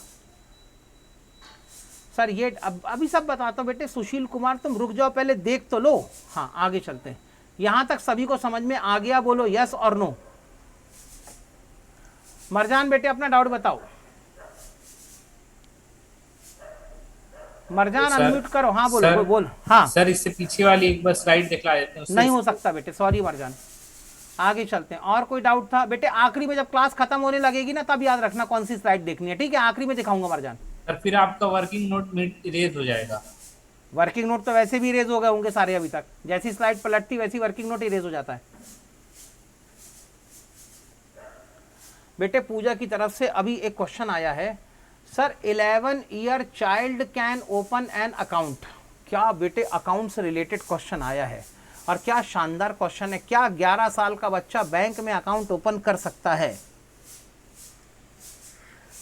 सर ये अभी सब बताता हूँ बेटे। सुशील कुमार तुम रुक जाओ, पहले देख तो लो। हाँ आगे चलते हैं। यहां तक सभी को समझ में आ गया? बोलो यस और नो। मरजान बेटे अपना डाउट बताओ। मरजान अनम्यूट करो। हाँ बोलो सर, बोल। हाँ सर इससे पीछे वाली एक बार स्लाइड दिखला देते हैं। नहीं हो सकता बेटे, सॉरी मरजान। आगे चलते हैं। और कोई डाउट था बेटे? आखिरी में जब क्लास खत्म होने लगेगी ना तब याद रखना कौन सी स्लाइड देखनी है, ठीक है? आखिरी में दिखाऊंगा मरजान। सर फिर आपका वर्किंग नोट इरेज हो जाएगा। वर्किंग नोट तो वैसे भी इरेज हो गए होंगे सारे अभी तक। जैसी स्लाइड पलटती वैसी वर्किंग नोट इरेज हो जाता है बेटे। पूजा की तरफ से अभी एक क्वेश्चन आया है, sir 11 year child can open an account. क्या बेटे अकाउंट से रिलेटेड क्वेश्चन आया है और क्या शानदार क्वेश्चन है। क्या 11 साल का बच्चा बैंक में अकाउंट ओपन कर सकता है?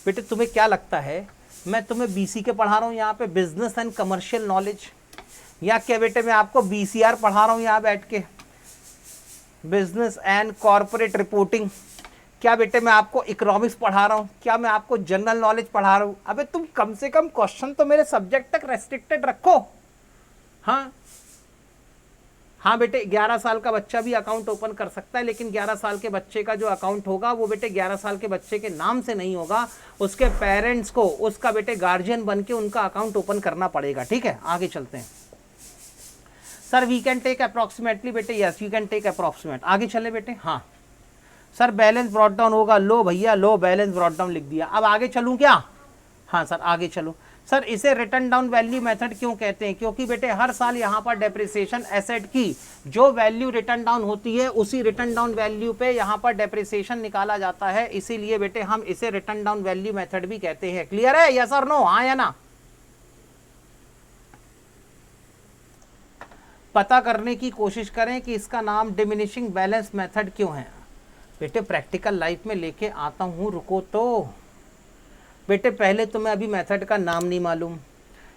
बेटे तुम्हें क्या लगता है, मैं तुम्हें बीसी के पढ़ा रहा हूं यहाँ पे, बिजनेस एंड कमर्शियल नॉलेज। या क्या बेटे मैं आपको BCR पढ़ा रहा हूँ यहाँ बैठ के, बिजनेस एंड कॉर्पोरेट रिपोर्टिंग? क्या बेटे मैं आपको इकोनॉमिक्स पढ़ा रहा हूँ? क्या मैं आपको जनरल नॉलेज पढ़ा रहा हूँ? अबे तुम कम से कम क्वेश्चन तो मेरे सब्जेक्ट तक रेस्ट्रिक्टेड रखो। हाँ हाँ बेटे, 11 साल का बच्चा भी अकाउंट ओपन कर सकता है, लेकिन 11 साल के बच्चे का जो अकाउंट होगा वो बेटे 11 साल के बच्चे के नाम से नहीं होगा, उसके पेरेंट्स को उसका बेटे गार्जियन बन के उनका अकाउंट ओपन करना पड़ेगा। ठीक है, आगे चलते हैं। Sir we can take approximately बेटे, yes you can take approximate. आगे चले बेटे। हाँ सर बैलेंस ब्रॉट डाउन होगा, लो भैया लो, बैलेंस ब्रॉट डाउन लिख दिया। अब आगे चलूँ क्या? हाँ सर आगे चलो। सर इसे रिटर्न डाउन वैल्यू मेथड क्यों कहते हैं? क्योंकि बेटे हर साल यहाँ पर डेप्रिसिएशन एसेट की जो वैल्यू रिटर्न डाउन होती है उसी रिटर्न डाउन वैल्यू पे यहाँ पर डेप्रिसिएशन निकाला जाता है, इसीलिए बेटे हम इसे रिटर्न डाउन वैल्यू मेथड भी कहते हैं। क्लियर है? यस और नो? हाँ या ना? पता करने की कोशिश करें कि इसका नाम डिमिनिशिंग बैलेंस मेथड क्यों है। बेटे प्रैक्टिकल लाइफ में लेके आता हूँ, रुको तो। बेटे पहले तुम्हें अभी मेथड का नाम नहीं मालूम,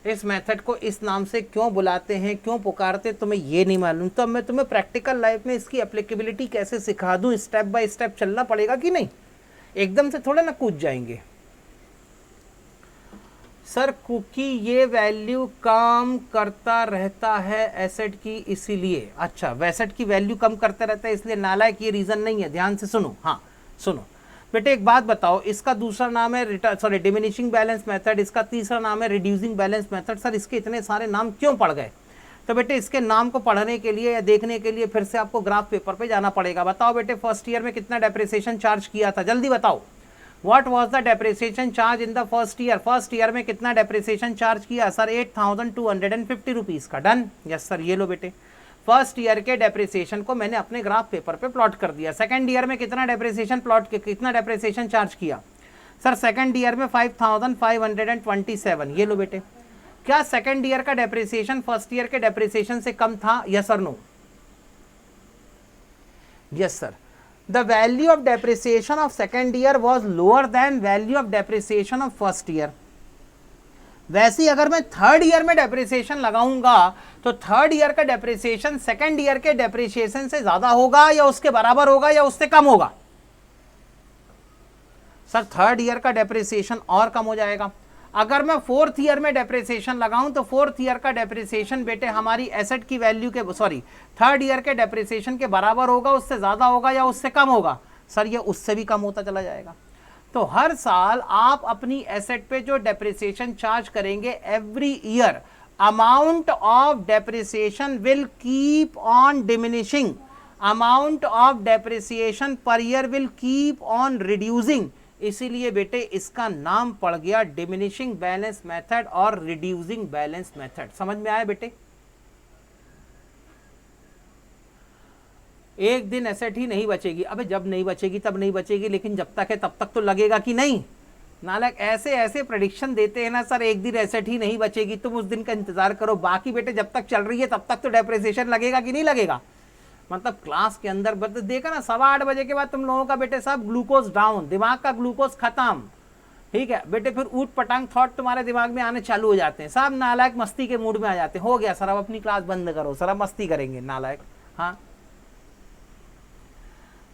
इस मेथड को इस नाम से क्यों बुलाते हैं, क्यों पुकारते, तुम्हें ये नहीं मालूम, तो अब मैं तुम्हें प्रैक्टिकल लाइफ में इसकी एप्लीकेबिलिटी कैसे सिखा दूं। स्टेप बाय स्टेप चलना पड़ेगा कि नहीं, एकदम से थोड़ा ना कूद जाएंगे। सर क्योंकि ये वैल्यू काम करता रहता है एसेट की, इसीलिए। अच्छा, एसेट की वैल्यू कम करता रहता है इसलिए नालायक, ये रीजन नहीं है। ध्यान से सुनो। हाँ सुनो बेटे, एक बात बताओ, इसका दूसरा नाम है डिमिनिशिंग बैलेंस मेथड, इसका तीसरा नाम है रिड्यूसिंग बैलेंस मेथड। सर इसके इतने सारे नाम क्यों पड़ गए? तो बेटे इसके नाम को पढ़ने के लिए या देखने के लिए फिर से आपको ग्राफ पेपर पे जाना पड़ेगा। बताओ बेटे फर्स्ट ईयर में कितना डेप्रिसिएशन चार्ज किया था, जल्दी बताओ। What was the depreciation charge in the first year? First year में कितना डेप्रिसिएशन चार्ज किया? सर 8250 रुपीज़ का। डन? यस सर, ये लो बेटे, फर्स्ट ईयर के डेप्रिसिएशन को मैंने अपने ग्राफ पेपर पे प्लॉट कर दिया। सेकंड ईयर में कितना डेप्रिसिएशन कितना डेप्रिसिएशन चार्ज किया? सर सेकंड ईयर में 5527। ये लो बेटे, क्या सेकंड ईयर का डेप्रिसिएशन फर्स्ट ईयर के डेप्रिसिएशन से कम था? यस और no? Yes sir, the value of depreciation of second year was lower than value of depreciation of first year. वैसे ही अगर मैं थर्ड ईयर में डेप्रिसिएशन लगाऊंगा तो थर्ड ईयर का डेप्रिसिएशन सेकंड ईयर के डेप्रिसिएशन से ज्यादा होगा या उसके बराबर होगा या उससे कम होगा? सर थर्ड ईयर का डेप्रिसिएशन और कम हो जाएगा। अगर मैं फोर्थ ईयर में डेप्रिसिएशन लगाऊं तो फोर्थ ईयर का डेप्रिसिएशन बेटे हमारी एसेट की वैल्यू के थर्ड ईयर के डेप्रिसिएशन के बराबर होगा, उससे ज्यादा होगा या उससे कम होगा? सर ये उससे भी कम होता चला जाएगा। तो हर साल आप अपनी एसेट पे जो डेप्रिसिएशन चार्ज करेंगे every year, amount of depreciation will keep on diminishing, amount of depreciation per year will keep on reducing. इसीलिए बेटे इसका नाम पड़ गया डिमिनिशिंग बैलेंस मेथड और रिड्यूसिंग बैलेंस मेथड। समझ में आया बेटे? एक दिन एसेट ही नहीं बचेगी। अबे जब नहीं बचेगी तब नहीं बचेगी, लेकिन जब तक है तब तक तो लगेगा कि नहीं? नालायक ऐसे ऐसे प्रेडिक्शन देते हैं ना सर, एक दिन एसेट ही नहीं बचेगी, तुम उस दिन का इंतजार करो, बाकी बेटे जब तक चल रही है तब तक तो डेप्रिसिएशन लगेगा कि नहीं लगेगा? मतलब क्लास के अंदर देखा ना, 8:15 बजे के बाद तुम लोगों का बेटे सब ग्लूकोज डाउन, दिमाग का ग्लूकोज खत्म। ठीक है बेटे, फिर ऊट पटांग थॉट तुम्हारे दिमाग में आने चालू हो जाते हैं, सब नालायक मस्ती के मूड में आ जाते हैं। हो गया सर, अब अपनी क्लास बंद करो सर, अब मस्ती करेंगे नालायक। हाँ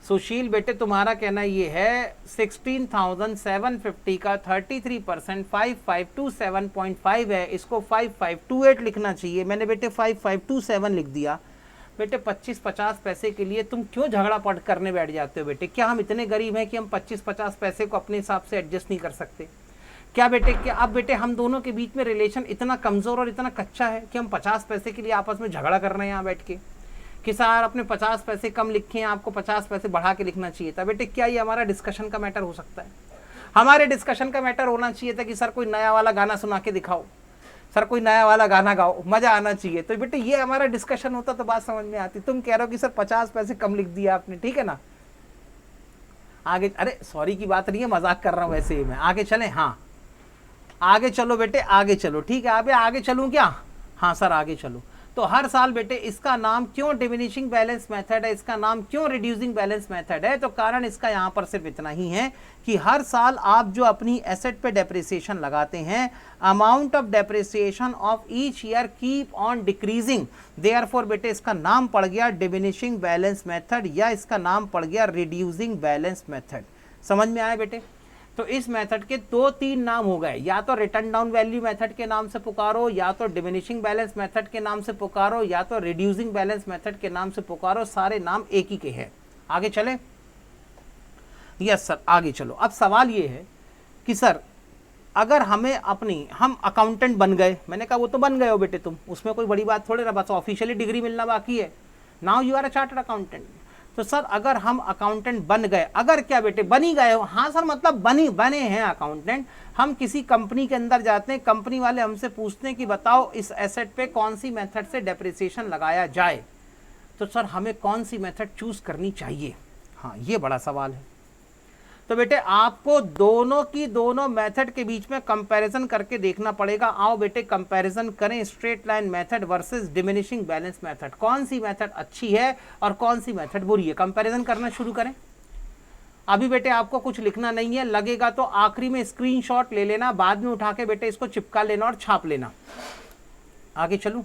सुशील बेटे तुम्हारा कहना ये है 16,750 का 33% 5527.5 है, इसको 5528 लिखना चाहिए। मैंने बेटे 5527 लिख दिया। बेटे 25-50 पैसे के लिए तुम क्यों झगड़ा पड़ करने बैठ जाते हो बेटे? क्या हम इतने गरीब हैं कि हम 25-50 पैसे को अपने हिसाब से एडजस्ट नहीं कर सकते क्या बेटे? क्या अब बेटे हम दोनों के बीच में रिलेशन इतना कमज़ोर और इतना कच्चा है कि हम 50 पैसे के लिए आपस में झगड़ा कर रहे हैं यहाँ बैठ के कि सर अपने 50 पैसे कम लिखे हैं, आपको 50 पैसे बढ़ा के लिखना चाहिए था? बेटे क्या ये हमारा डिस्कशन का मैटर हो सकता है? हमारे डिस्कशन का मैटर होना चाहिए था कि सर कोई नया वाला गाना सुना के दिखाओ, सर कोई नया वाला गाना गाओ, मज़ा आना चाहिए। तो बेटे ये हमारा डिस्कशन होता तो बात समझ में आती। तुम कह रहे हो कि सर 50 पैसे कम लिख दिया आपने, ठीक है ना? आगे, अरे सॉरी की बात नहीं है, मजाक कर रहा हूँ वैसे ही मैं। आगे चलें? हाँ आगे चलो बेटे, आगे चलो। ठीक है, अबे आगे चलूँ क्या? हाँ सर आगे चलो। तो हर साल बेटे इसका नाम क्यों डिमिनिशिंग बैलेंस मेथड है, इसका नाम क्यों रिड्यूसिंग बैलेंस मेथड है, तो कारण इसका यहाँ पर सिर्फ इतना ही है कि हर साल आप जो अपनी एसेट पे डेप्रिसिएशन लगाते हैं, amount of depreciation of each year keep on decreasing, therefore बेटे इसका नाम पड़ गया डिमिनिशिंग बैलेंस मेथड या इसका नाम पड़ गया रिड्यूसिंग बैलेंस मेथड। समझ में आया बेटे? तो इस मेथड के 2-3 नाम हो गए, या तो रिटर्न डाउन वैल्यू मेथड के नाम से पुकारो, या तो डिमिनिशिंग बैलेंस मेथड के नाम से पुकारो, या तो रिड्यूसिंग बैलेंस मेथड के नाम से पुकारो, सारे नाम एक ही के हैं। आगे चले? यस सर, आगे चलो। अब सवाल ये है कि सर अगर हम अकाउंटेंट बन गए, मैंने कहा वो तो बन गए हो बेटे तुम, उसमें कोई बड़ी बात थोड़ी ना, बस ऑफिशियली डिग्री मिलना बाकी है, now you are a chartered accountant. तो सर अगर हम अकाउंटेंट बन गए, अगर क्या बेटे बन ही गए हो, हाँ सर मतलब बने हैं अकाउंटेंट, हम किसी कंपनी के अंदर जाते हैं, कंपनी वाले हमसे पूछते हैं कि बताओ इस एसेट पे कौन सी मेथड से डेप्रिसिएशन लगाया जाए, तो सर हमें कौन सी मेथड चूज करनी चाहिए? हाँ ये बड़ा सवाल है। तो बेटे आपको दोनों मेथड के बीच में कंपैरिजन करके देखना पड़ेगा। आओ बेटे कंपैरिजन करें, straight line method versus diminishing balance method, कौन सी मेथड अच्छी है और कौन सी मेथड बुरी है, कंपैरिजन करना शुरू करें। अभी बेटे आपको कुछ लिखना नहीं है, लगेगा तो आखिरी में स्क्रीनशॉट ले लेना, बाद में उठा के बेटे इसको चिपका लेना और छाप लेना। आगे चलूं?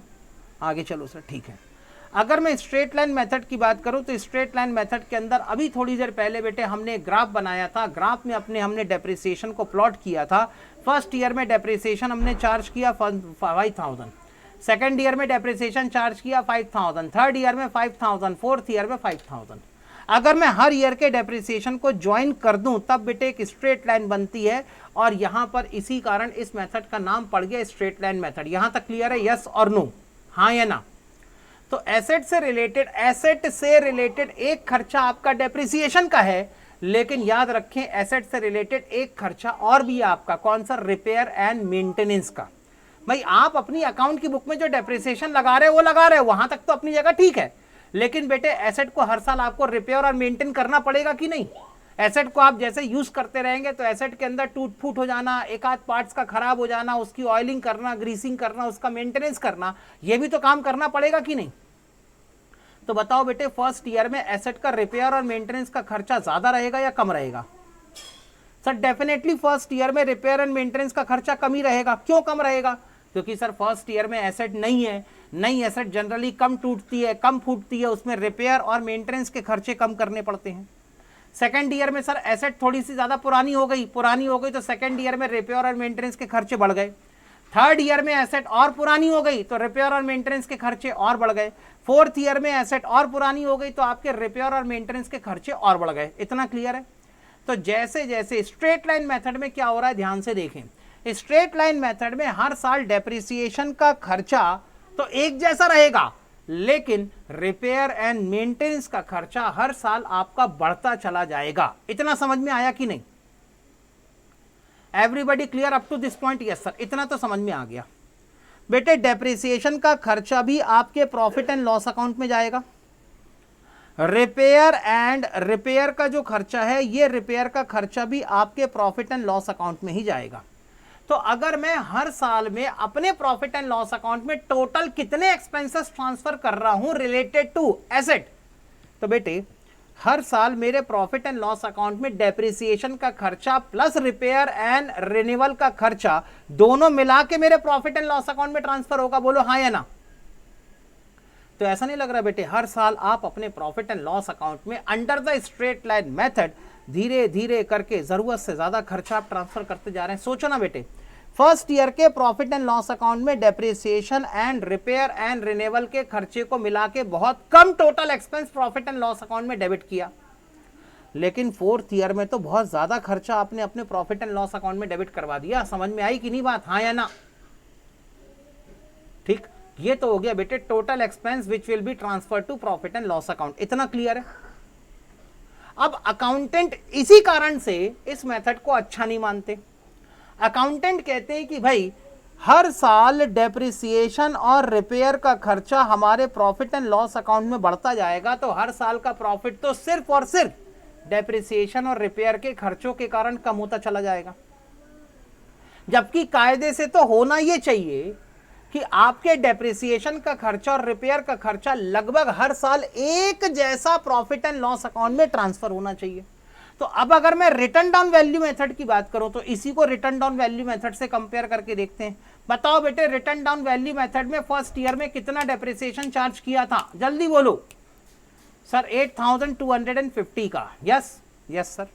आगे चलो सर, ठीक है। अगर मैं स्ट्रेट लाइन मेथड की बात करूं तो स्ट्रेट लाइन मेथड के अंदर अभी थोड़ी देर पहले बेटे हमने ग्राफ बनाया था, ग्राफ में हमने डेप्रिसिएशन को प्लॉट किया था। फर्स्ट ईयर में डेप्रिसिएशन हमने चार्ज किया 5000, सेकेंड ईयर में डेप्रिसिएशन चार्ज किया 5000, थर्ड ईयर में 5000, फोर्थ ईयर में 5000। अगर मैं हर ईयर के डेप्रिसिएशन को ज्वाइन कर दूं तब बेटे एक स्ट्रेट लाइन बनती है, और यहां पर इसी कारण इस मेथड का नाम पड़ गया स्ट्रेट लाइन मेथड। यहां तक क्लियर है? यस और नो, हाँ या ना? तो एसेट से रिलेटेड एक खर्चा आपका डेप्रिसिएशन का है, लेकिन याद रखें एसेट से रिलेटेड एक खर्चा और भी है आपका, कौन सा? रिपेयर एंड मेंटेनेंस का। भाई आप अपनी अकाउंट की बुक में जो डेप्रिसिएशन लगा रहे हो वो लगा रहे हो, वहां तक तो अपनी जगह ठीक है, लेकिन बेटे एसेट को हर साल आपको रिपेयर और मेंटेन करना पड़ेगा कि नहीं? एसेट को आप जैसे यूज करते रहेंगे तो एसेट के अंदर टूट फूट हो जाना, एक आध पार्ट्स का खराब हो जाना, उसकी ऑयलिंग करना, ग्रीसिंग करना, उसका मेंटेनेंस करना, ये भी तो काम करना पड़ेगा कि नहीं? तो बताओ बेटे फर्स्ट ईयर में एसेट का रिपेयर और मेंटेनेंस का खर्चा ज्यादा रहेगा या कम रहेगा? सर डेफिनेटली फर्स्ट ईयर में रिपेयर एंड मेंटेनेंस का खर्चा कम ही रहेगा। क्यों कम रहेगा? क्योंकि सर फर्स्ट ईयर में एसेट नहीं है, नई एसेट जनरली कम टूटती है, कम फूटती है, उसमें रिपेयर और मेंटेनेंस के खर्चे कम करने पड़ते हैं। सेकेंड ईयर में सर एसेट थोड़ी सी ज्यादा पुरानी हो गई तो सेकेंड ईयर में रिपेयर और मेंटेनेंस के खर्चे बढ़ गए। थर्ड ईयर में एसेट और पुरानी हो गई तो रिपेयर और मेंटेनेंस के खर्चे और बढ़ गए। फोर्थ ईयर में एसेट और पुरानी हो गई तो आपके रिपेयर और मेंटेनेंस के खर्चे और बढ़ गए। इतना क्लियर है? तो जैसे जैसे स्ट्रेट लाइन मेथड में क्या हो रहा है ध्यान से देखें, स्ट्रेट लाइन मेथड में हर साल डेप्रिसिएशन का खर्चा तो एक जैसा रहेगा, लेकिन रिपेयर एंड मेंटेनेंस का खर्चा हर साल आपका बढ़ता चला जाएगा। इतना समझ में आया कि नहीं? Everybody clear up to this point? Yes sir, इतना तो समझ में आ गया। बेटे डेप्रिसिएशन का खर्चा भी आपके प्रॉफिट एंड लॉस अकाउंट में जाएगा। रिपेयर का जो खर्चा है, ये रिपेयर का खर्चा भी आपके प्रॉफिट एंड लॉस अकाउंट में ही जाएगा। तो अगर मैं हर साल में अपने प्रॉफिट एंड लॉस अकाउंट में टोटल कितने एक्सपेंसेस ट्रांसफर कर रहा हूं रिलेटेड टू एसेट, तो बेटे हर साल मेरे प्रॉफिट एंड लॉस अकाउंट में डेप्रिसिएशन का खर्चा प्लस रिपेयर एंड रिन्यूअल का खर्चा दोनों मिला के मेरे प्रॉफिट एंड लॉस अकाउंट में ट्रांसफर होगा। बोलो हाँ या ना? तो ऐसा नहीं लग रहा बेटे हर साल आप अपने प्रॉफिट एंड लॉस अकाउंट में under the straight line method धीरे धीरे करके जरूरत से ज्यादा खर्चा आप ट्रांसफर करते जा रहे हैं? सोचो ना बेटे, फर्स्ट ईयर के प्रॉफिट एंड लॉस अकाउंट में depreciation and repair and renewal के खर्चे को मिला के बहुत कम total expense profit and loss account में डेबिट किया, लेकिन फोर्थ ईयर में तो बहुत ज्यादा खर्चा आपने अपने प्रॉफिट एंड लॉस अकाउंट में डेबिट करवा दिया। समझ में आई कि नहीं बात? हाँ या ना? ठीक, ये तो हो गया बेटे total expense which will be transfer to profit and loss account. इतना क्लियर है? अब अकाउंटेंट इसी कारण से इस मेथड को अच्छा नहीं मानते। अकाउंटेंट कहते हैं कि भाई हर साल डेप्रिसिएशन और रिपेयर का खर्चा हमारे प्रॉफिट एंड लॉस अकाउंट में बढ़ता जाएगा, तो हर साल का प्रॉफिट तो सिर्फ और सिर्फ डेप्रिसिएशन और रिपेयर के खर्चों के कारण कम होता चला जाएगा। जबकि कायदे से तो होना ये चाहिए कि आपके डेप्रिसिएशन का खर्चा और रिपेयर का खर्चा लगभग हर साल एक जैसा प्रॉफिट एंड लॉस अकाउंट में ट्रांसफर होना चाहिए। तो अब अगर मैं रिटर्न डाउन वैल्यू मेथड की बात करूं तो इसी को रिटर्न डाउन वैल्यू मेथड से कंपेयर करके देखते हैं। बताओ बेटे, रिटर्न डाउन वैल्यू मेथड में फर्स्ट ईयर में कितना डेप्रिसिएशन चार्ज किया था? जल्दी बोलो सर। 8250 का। Yes yes sir.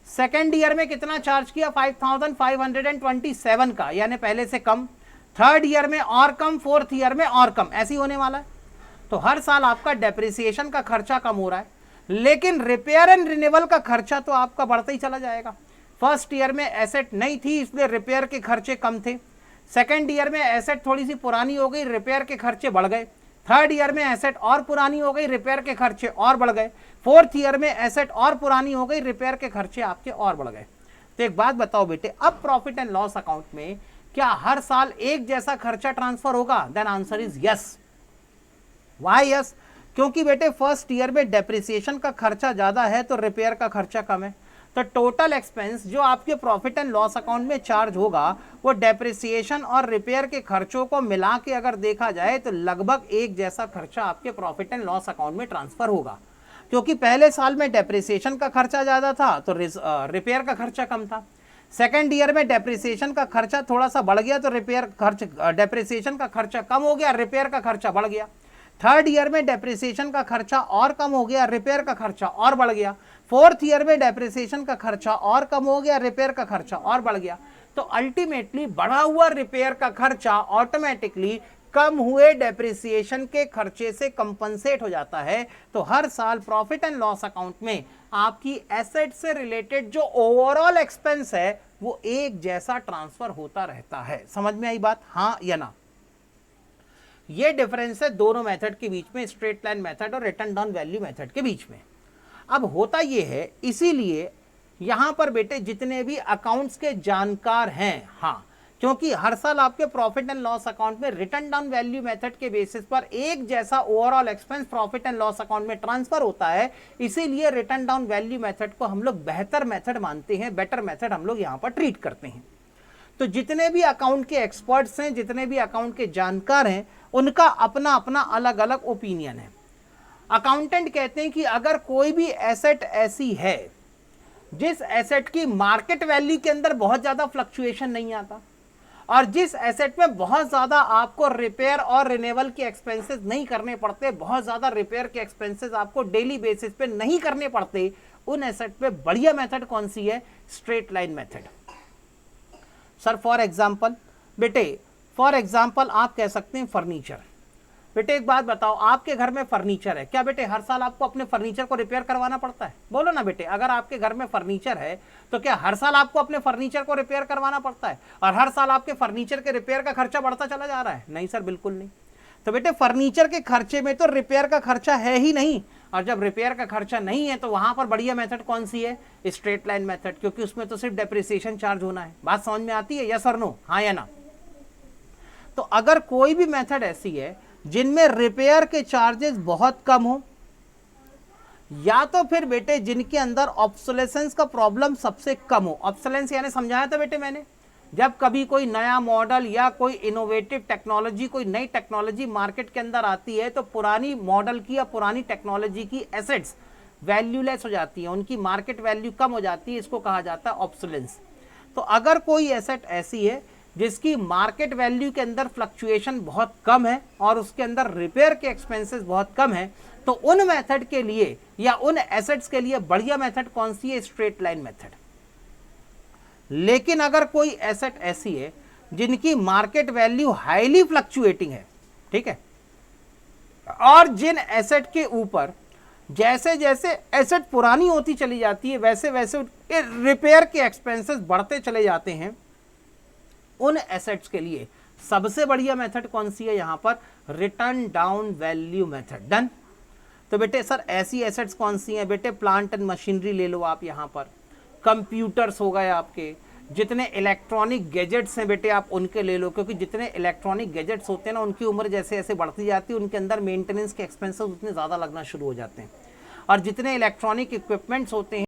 Second year में कितना चार्ज किया? 5527 का, यानी पहले से कम। थर्ड ईयर में और कम, फोर्थ ईयर में और कम, ऐसे ही होने वाला है। तो हर साल आपका डेप्रिसिएशन का खर्चा कम हो रहा है, लेकिन रिपेयर एंड रिन्यूअल का खर्चा तो आपका बढ़ता ही चला जाएगा। फर्स्ट ईयर में एसेट नहीं थी इसलिए रिपेयर के खर्चे कम थे। सेकेंड ईयर में एसेट थोड़ी सी पुरानी हो गई, रिपेयर के खर्चे बढ़ गए। थर्ड ईयर में एसेट और पुरानी हो गई, रिपेयर के खर्चे और बढ़ गए। फोर्थ ईयर में एसेट और पुरानी हो गई, रिपेयर के खर्चे आपके और बढ़ गए। तो एक बात बताओ बेटे, अब प्रॉफिट एंड लॉस अकाउंट में क्या हर साल एक जैसा खर्चा ट्रांसफर होगा? Then answer is yes. Why yes? क्योंकि बेटे फर्स्ट ईयर में डेप्रिसिएशन का खर्चा ज्यादा है तो रिपेयर का खर्चा कम है। तो टोटल एक्सपेंस जो आपके प्रॉफिट एंड लॉस अकाउंट में चार्ज होगा वो डेप्रिसिएशन और रिपेयर के खर्चों को मिला के अगर देखा जाए तो लगभग एक जैसा खर्चा आपके प्रॉफिट एंड लॉस अकाउंट में ट्रांसफर होगा। क्योंकि पहले साल में डेप्रिसिएशन का खर्चा ज्यादा था तो रिपेयर का खर्चा कम था। सेकेंड ईयर में डेप्रिसिएशन का खर्चा थोड़ा सा बढ़ गया तो डेप्रिसिएशन का खर्चा कम हो गया, रिपेयर का खर्चा बढ़ गया। थर्ड ईयर में डेप्रिसिएशन का खर्चा और कम हो गया, रिपेयर का खर्चा और बढ़ गया। फोर्थ ईयर में डेप्रिसिएशन का खर्चा और कम हो गया, रिपेयर का खर्चा और बढ़ गया। तो अल्टीमेटली बढ़ा हुआ रिपेयर का खर्चा ऑटोमेटिकली कम हुए डेप्रिसिएशन के खर्चे से कंपनसेट हो जाता है। तो हर साल प्रॉफिट एंड लॉस अकाउंट में आपकी एसेट से रिलेटेड जो ओवरऑल एक्सपेंस है वो एक जैसा ट्रांसफर होता रहता है। समझ में आई बात? हाँ या ना? ये डिफरेंस है दोनों मेथड के बीच में, स्ट्रेट लाइन मेथड और रिटर्न डाउन वैल्यू मेथड के बीच में। अब होता ये है, इसीलिए यहां पर बेटे जितने भी अकाउंट्स के जानकार हैं, हाँ, क्योंकि हर साल आपके प्रॉफिट एंड लॉस अकाउंट में रिटर्न डाउन वैल्यू मेथड के बेसिस पर एक जैसा overall expense profit and loss account में ट्रांसफर होता है, इसीलिए रिटर्न डाउन वैल्यू मेथड को हम लोग बेहतर मेथड मानते हैं, बेटर मेथड हम लोग यहां पर ट्रीट करते हैं। तो जितने भी अकाउंट के एक्सपर्ट्स हैं, जितने भी अकाउंट के जानकार हैं, उनका अपना अपना अलग अलग ओपिनियन है। अकाउंटेंट कहते हैं कि अगर कोई भी एसेट ऐसी है जिस एसेट की मार्केट वैल्यू के अंदर बहुत ज्यादा फ्लक्चुएशन नहीं आता और जिस एसेट में बहुत ज्यादा आपको रिपेयर और रिन्यूअल के एक्सपेंसेस नहीं करने पड़ते, बहुत ज्यादा रिपेयर के एक्सपेंसेस आपको डेली बेसिस पे नहीं करने पड़ते, उन एसेट पे बढ़िया मेथड कौन सी है? Straight line method. Sir for example बेटे, फॉर एग्जांपल आप कह सकते हैं फर्नीचर। बेटे एक बात बताओ, आपके घर में फर्नीचर है, क्या बेटे हर साल आपको अपने फर्नीचर को रिपेयर करवाना पड़ता है? बोलो ना बेटे, अगर आपके घर में फर्नीचर है तो क्या हर साल आपको अपने फर्नीचर को रिपेयर करवाना पड़ता है और हर साल आपके फर्नीचर के रिपेयर का खर्चा बढ़ता चला जा रहा है? नहीं सर, बिल्कुल नहीं। तो बेटे फर्नीचर के खर्चे में तो रिपेयर का खर्चा है ही नहीं, और जब रिपेयर का खर्चा नहीं है तो वहां पर बढ़िया मेथड कौन सी है? स्ट्रेट लाइन मेथड, क्योंकि उसमें तो सिर्फ डेप्रिसिएशन चार्ज होना है। बात समझ में आती है? यस और नो, हाँ या ना? तो अगर कोई भी मेथड ऐसी है जिनमें रिपेयर के चार्जेस बहुत कम हो, या तो फिर बेटे जिनके अंदर ऑब्सोलेसेंस का प्रॉब्लम सबसे कम हो। ऑब्सोलेंस यानी समझाया था बेटे मैंने, जब कभी कोई नया मॉडल या कोई इनोवेटिव टेक्नोलॉजी, कोई नई टेक्नोलॉजी मार्केट के अंदर आती है तो पुरानी मॉडल की या पुरानी टेक्नोलॉजी की एसेट्स वैल्यूलेस हो जाती है, उनकी मार्केट वैल्यू कम हो जाती है, इसको कहा जाता है ऑब्सोलेंस। तो अगर कोई एसेट ऐसी है जिसकी मार्केट वैल्यू के अंदर फ्लक्चुएशन बहुत कम है और उसके अंदर रिपेयर के एक्सपेंसेस बहुत कम है, तो उन मेथड के लिए या उन एसेट्स के लिए बढ़िया मेथड कौन सी है? Straight line method. लेकिन अगर कोई एसेट ऐसी है जिनकी मार्केट वैल्यू हाईली फ्लक्चुएटिंग है, ठीक है, और जिन एसेट के ऊपर जैसे जैसे एसेट पुरानी होती चली जाती है वैसे वैसे रिपेयर के एक्सपेंसेस बढ़ते चले जाते हैं, उन एसेट्स के लिए सबसे बढ़िया मेथड कौन सी है? यहां पर return down value method. Done. तो बेटे सर ऐसी एसेट्स कौन सी हैं? बेटे प्लांट एंड मशीनरी ले लो आप, यहां पर कंप्यूटर्स हो गए आपके, जितने इलेक्ट्रॉनिक गैजेट्स हैं बेटे आप उनके ले लो, क्योंकि जितने इलेक्ट्रॉनिक गैजेट्स होते हैं ना उनकी उम्र जैसे जैसे बढ़ती जाती है उनके अंदर मेंटेनेंस के एक्सपेंसेस उतने ज़्यादा लगना शुरू हो जाते हैं, और जितने इलेक्ट्रॉनिक इक्विपमेंट्स होते हैं